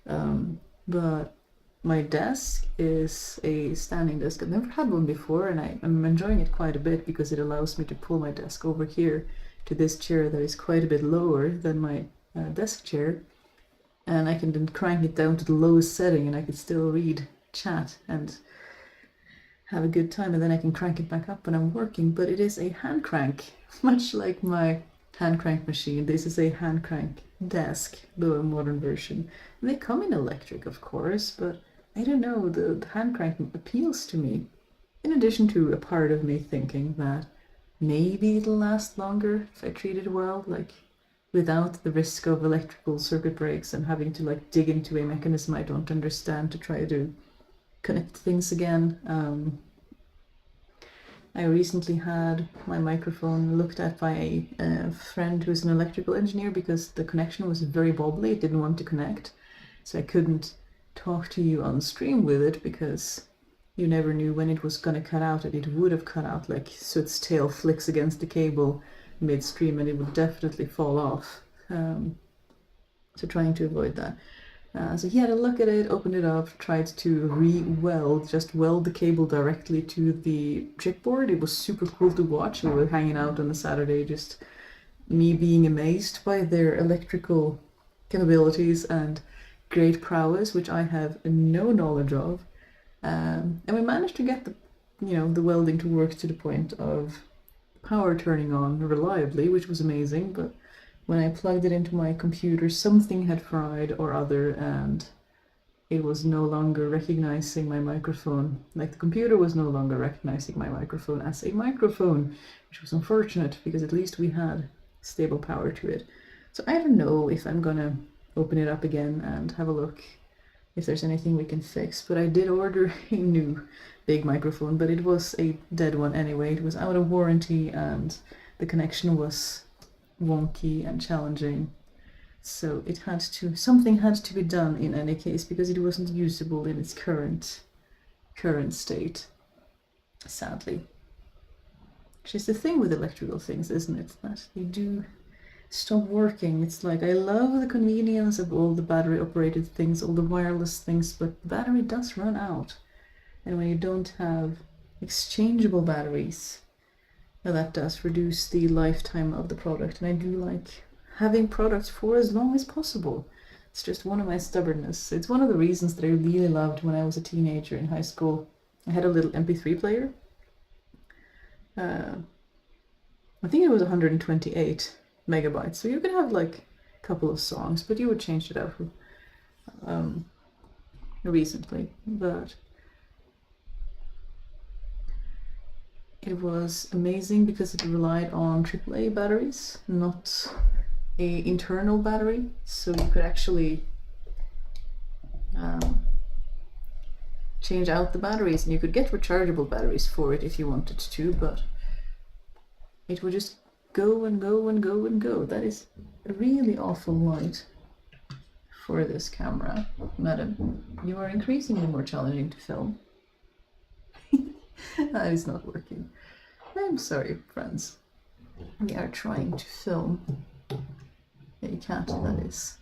Speaker 1: But my desk is a standing desk. I've never had one before, and I'm enjoying it quite a bit because it allows me to pull my desk over here to this chair that is quite a bit lower than my desk chair. And I can then crank it down to the lowest setting, and I can still read, chat, and have a good time, and then I can crank it back up when I'm working. But it is a hand crank, much like my hand crank machine. This is a hand crank desk, though a modern version. They come in electric, of course, but I don't know, the hand crank appeals to me. In addition to a part of me thinking that maybe it'll last longer if I treat it well, without the risk of electrical circuit breaks and having to dig into a mechanism I don't understand to try to connect things again. I recently had my microphone looked at by a friend who's an electrical engineer because the connection was very wobbly. It didn't want to connect. So I couldn't talk to you on stream with it because you never knew when it was going to cut out, and it would have cut out, like, so its tail flicks against the cable midstream and it would definitely fall off. So trying to avoid that. So he had a look at it, opened it up, tried to just weld the cable directly to the chipboard. It was super cool to watch. We were hanging out on a Saturday, just me being amazed by their electrical capabilities and great prowess, which I have no knowledge of. And we managed to get the welding to work to the point of power turning on reliably, which was amazing. But when I plugged it into my computer, something had fried or other, and it was no longer recognizing my microphone. Like, the computer was no longer recognizing my microphone as a microphone, which was unfortunate because at least we had stable power to it. So I don't know if I'm gonna open it up again and have a look if there's anything we can fix. But I did order a new big microphone, but it was a dead one anyway. It was out of warranty and the connection was wonky and challenging, so something had to be done in any case because it wasn't usable in its current state, sadly. Which is the thing with electrical things, isn't it, that they do stop working. It's like, I love the convenience of all the battery operated things, all the wireless things, but the battery does run out, and when you don't have exchangeable batteries, that does reduce the lifetime of the product. And I do like having products for as long as possible. It's just one of my stubbornness. It's one of the reasons that I really loved when I was a teenager in high school. I had a little MP3 player. I think it was 128 megabytes, so you could have like a couple of songs, but you would change it out recently. But it was amazing because it relied on AAA batteries, not a internal battery, so you could actually change out the batteries, and you could get rechargeable batteries for it if you wanted to, but it would just go and go and go and go. That is a really awful light for this camera, madam. You are increasingly more challenging to film. That is not working. I'm sorry, friends. We are trying to film a cat that is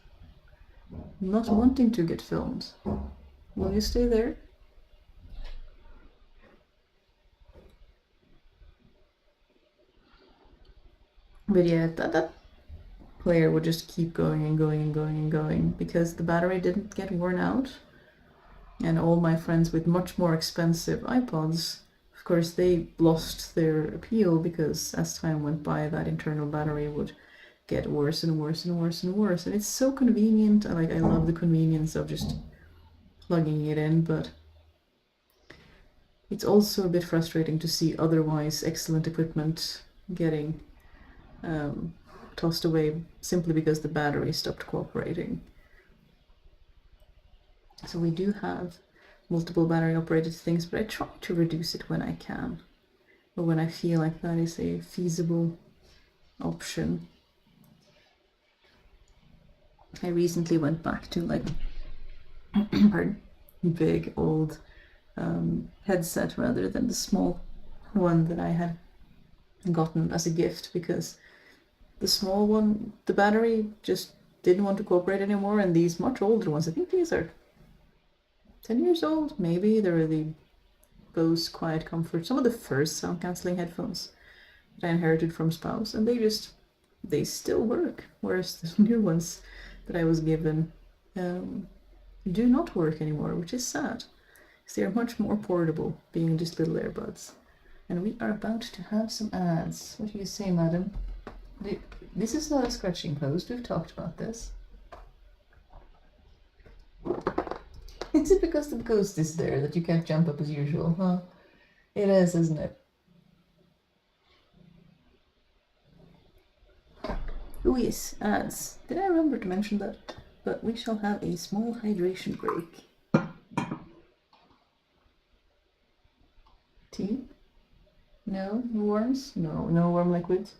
Speaker 1: not wanting to get filmed. Will you stay there? But yeah, that player would just keep going and going and going and going because the battery didn't get worn out. And all my friends with much more expensive iPods, of course, they lost their appeal because as time went by, that internal battery would get worse and worse and worse and worse. And it's so convenient. I love the convenience of just plugging it in, but it's also a bit frustrating to see otherwise excellent equipment getting tossed away simply because the battery stopped cooperating. So we do have multiple battery operated things, but I try to reduce it when I can, or when I feel like that is a feasible option. I recently went back to like pardon, big old headset rather than the small one that I had gotten as a gift, because the small one, the battery just didn't want to cooperate anymore, and these much older ones, I think these are 10 years old, maybe. They're the Bose Quiet Comfort, some of the first sound cancelling headphones that I inherited from spouse, and they still work, whereas the new ones that I was given do not work anymore, which is sad, because they are much more portable, being just little earbuds. And we are about to have some ads. What do you say, madam? This is not a scratching post. We've talked about this. Is it because the ghost is there that you can't jump up as usual, huh? It is, isn't it? Oh yes, ads. Did I remember to mention that? But we shall have a small hydration break. No worms? No, no worm liquids.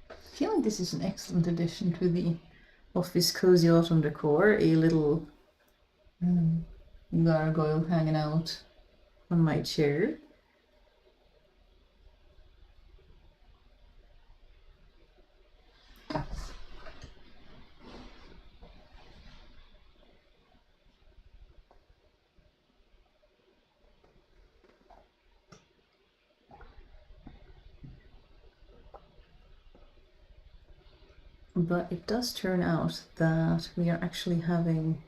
Speaker 1: I feel like this is an excellent addition to the office cozy autumn decor. A little gargoyle hanging out on my chair. But it does turn out that we are actually having,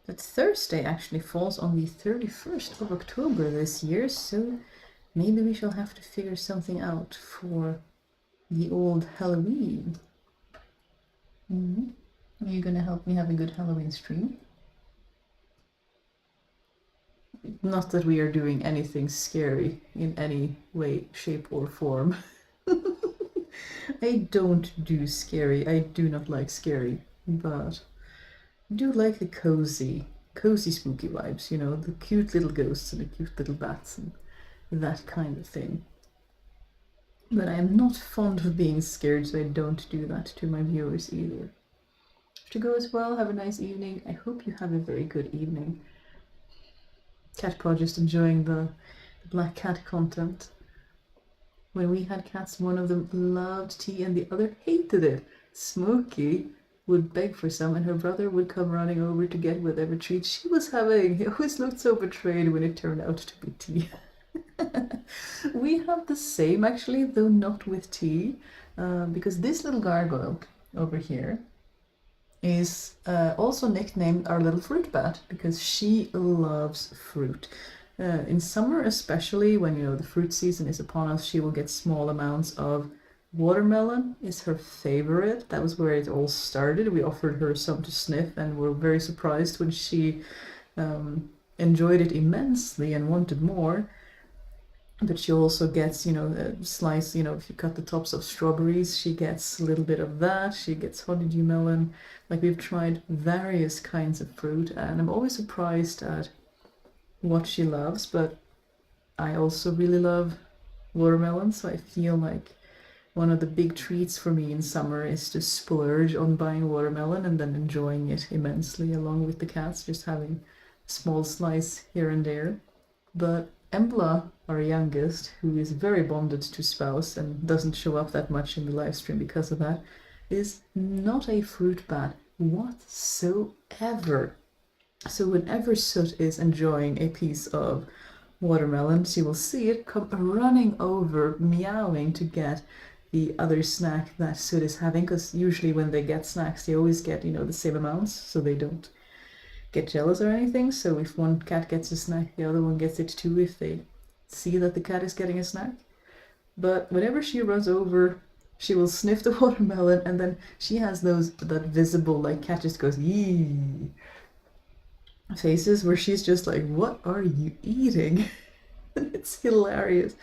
Speaker 1: that Thursday actually falls on the 31st of October this year, so maybe we shall have to figure something out for the old Halloween. Are you gonna help me have a good Halloween stream? Not that we are doing anything scary in any way, shape, or form. I don't do scary. I do not like scary, but I do like the cozy spooky vibes, you know, the cute little ghosts and the cute little bats and that kind of thing. But I am not fond of being scared, so I don't do that to my viewers either. To go as well, have a nice evening. I hope you have a very good evening. Catpaw just enjoying the black cat content. When we had cats, one of them loved tea and the other hated it. Smokey would beg for some and her brother would come running over to get whatever treat she was having. He always looked so betrayed when it turned out to be tea. We have the same actually, though not with tea, because this little gargoyle over here is also nicknamed our little fruit bat because she loves fruit. In summer especially, when you know the fruit season is upon us, she will get small amounts of watermelon is her favorite. That was where it all started. We offered her some to sniff and were very surprised when she enjoyed it immensely and wanted more. But she also gets, you know, a slice, you know, if you cut the tops of strawberries, she gets a little bit of that. She gets honeydew melon. Like, we've tried various kinds of fruit and I'm always surprised at what she loves, but I also really love watermelon, so I feel like one of the big treats for me in summer is to splurge on buying watermelon and then enjoying it immensely along with the cats, just having a small slice here and there. But Embla, our youngest, who is very bonded to Spouse and doesn't show up that much in the live stream because of that, is not a fruit bat whatsoever. So whenever Soot is enjoying a piece of watermelon, she will see it come running over, meowing to get the other snack that Soot is having, because usually when they get snacks, they always get, you know, the same amounts, so they don't get jealous or anything. So if one cat gets a snack, the other one gets it too if they see that the cat is getting a snack. But whenever she runs over, she will sniff the watermelon, and then she has that visible, like, cat just goes yee faces where she's just like, what are you eating? It's hilarious.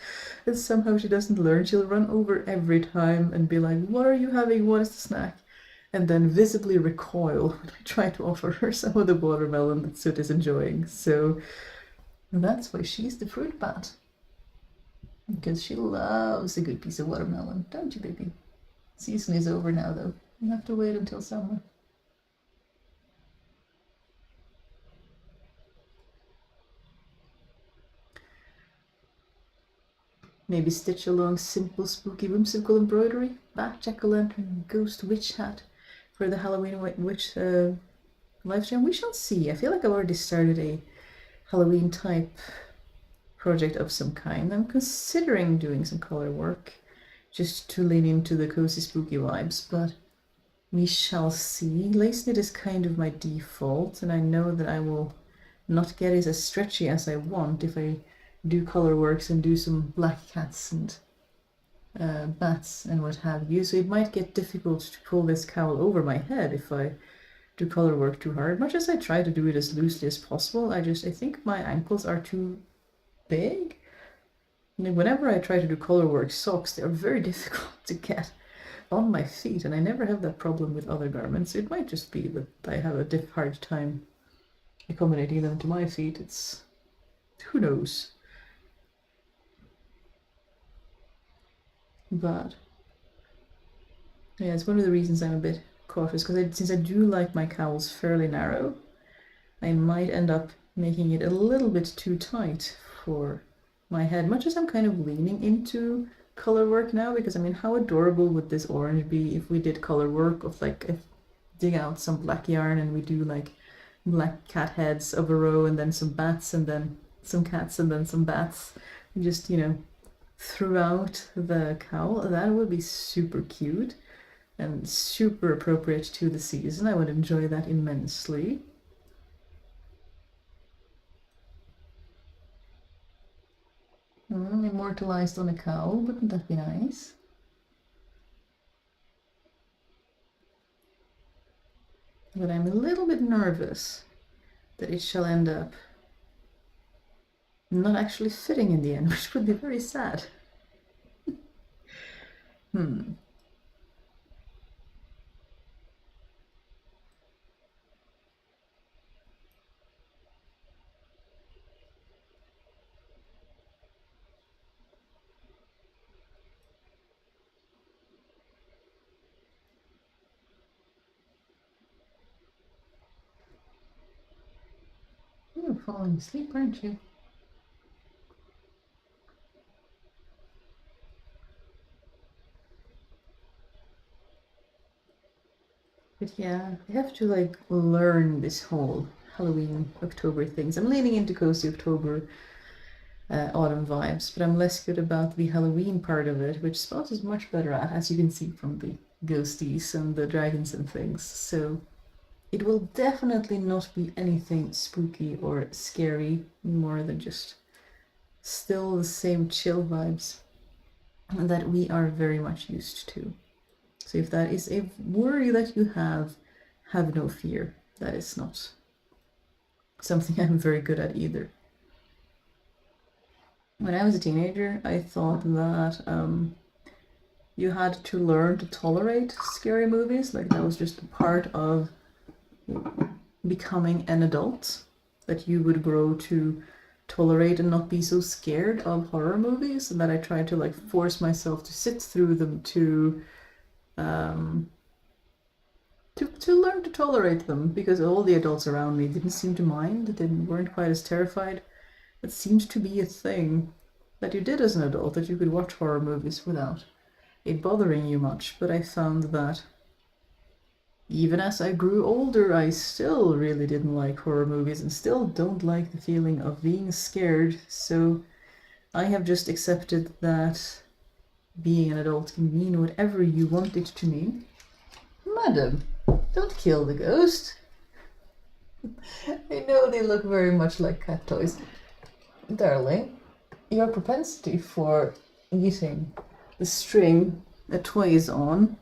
Speaker 1: And somehow she doesn't learn. She'll run over every time and be like, what are you having? What is the snack? And then visibly recoil when I try to offer her some of the watermelon that Soot is enjoying. So that's why she's the fruit bat. Because she loves a good piece of watermelon, don't you, baby? Season is over now, though. You have to wait until summer. Maybe stitch along simple, spooky, whimsical embroidery, bat, jack-o'-lantern, ghost, witch hat for the Halloween witch live stream. We shall see. I feel like I've already started a Halloween type project of some kind. I'm considering doing some color work just to lean into the cozy, spooky vibes, but we shall see. Lace knit is kind of my default, and I know that I will not get it as stretchy as I want if I do color works and do some black cats and bats and what have you, so it might get difficult to pull this cowl over my head if I do color work too hard. Much as I try to do it as loosely as possible, I think my ankles are too big. And whenever I try to do color work socks, they're very difficult to get on my feet, and I never have that problem with other garments. It might just be that I have a hard time accommodating them to my feet. It's who knows. But yeah, it's one of the reasons I'm a bit cautious, because since I do like my cowls fairly narrow, I might end up making it a little bit too tight for my head, much as I'm kind of leaning into color work now, because I mean, how adorable would this orange be if we did color work of like, dig out some black yarn and we do like black cat heads of a row, and then some bats, and then some cats, and then some bats, and just, you know, throughout the cowl. That would be super cute and super appropriate to the season. I would enjoy that immensely. Immortalized on a cowl, wouldn't that be nice? But I'm a little bit nervous that it shall end up not actually fitting in the end, which would be very sad. You're falling asleep, aren't you? But yeah, I have to like learn this whole Halloween October things. I'm leaning into cozy October autumn vibes, but I'm less good about the Halloween part of it, which Spot is much better at, as you can see from the ghosties and the dragons and things. So it will definitely not be anything spooky or scary, more than just still the same chill vibes that we are very much used to. So if that is a worry that you have no fear. That is not something I'm very good at either. When I was a teenager, I thought that you had to learn to tolerate scary movies. Like that was just a part of becoming an adult, that you would grow to tolerate and not be so scared of horror movies, and that I tried to like force myself to sit through them to learn to tolerate them, because all the adults around me didn't seem to mind, weren't quite as terrified. It seemed to be a thing that you did as an adult, that you could watch horror movies without it bothering you much. But I found that even as I grew older, I still really didn't like horror movies and still don't like the feeling of being scared. So I have just accepted that being an adult can mean whatever you want it to mean. Madam, don't kill the ghost. I know they look very much like cat toys. Darling, your propensity for eating the string a toy is on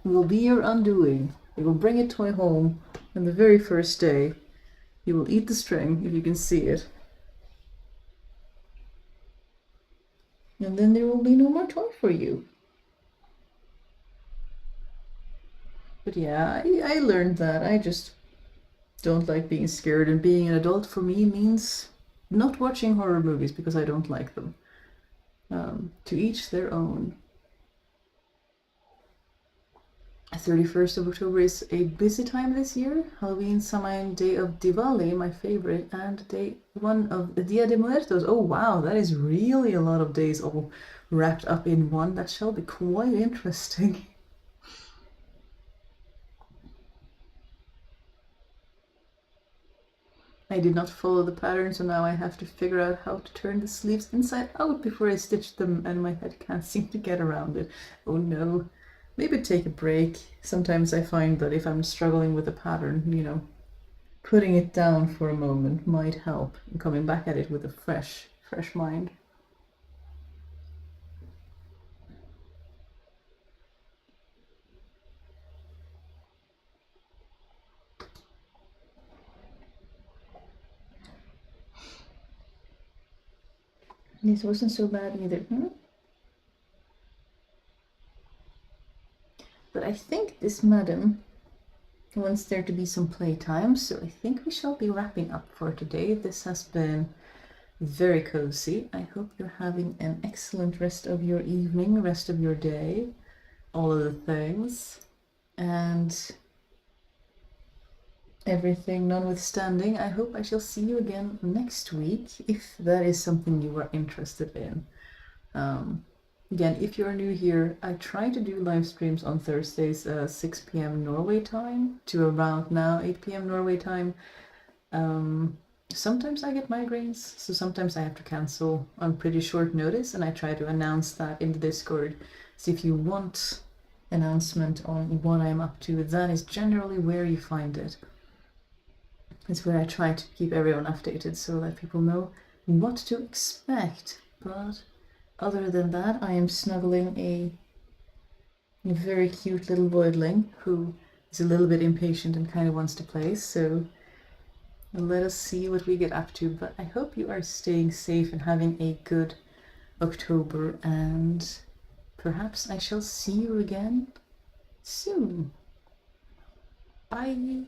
Speaker 1: will be your undoing. You will bring a toy home, and the very first day you will eat the string, if you can see it. And then there will be no more toy for you. But yeah, I learned that I just don't like being scared, and being an adult for me means not watching horror movies because I don't like them. To each their own. 31st of October is a busy time this year. Halloween, Samhain, Day of Diwali, my favorite, and day one of the Dia de Muertos. Oh wow, that is really a lot of days all wrapped up in one. That shall be quite interesting. I did not follow the pattern, so now I have to figure out how to turn the sleeves inside out before I stitch them, and my head can't seem to get around it. Oh no. Maybe take a break. Sometimes I find that if I'm struggling with a pattern, putting it down for a moment might help, and coming back at it with a fresh mind. This wasn't so bad either. But I think this madam wants there to be some playtime, so I think we shall be wrapping up for today. This has been very cozy. I hope you're having an excellent rest of your evening, rest of your day, all of the things. And everything notwithstanding, I hope I shall see you again next week, if that is something you are interested in. Again, if you're new here, I try to do live streams on Thursdays, 6 p.m. Norway time to around now 8 p.m. Norway time. Sometimes I get migraines, so sometimes I have to cancel on pretty short notice, and I try to announce that in the Discord. So if you want announcement on what I'm up to, that is generally where you find it. It's where I try to keep everyone updated so that people know what to expect. But other than that, I am snuggling a very cute little voidling who is a little bit impatient and kind of wants to play, so let us see what we get up to. But I hope you are staying safe and having a good October, and perhaps I shall see you again soon. Bye!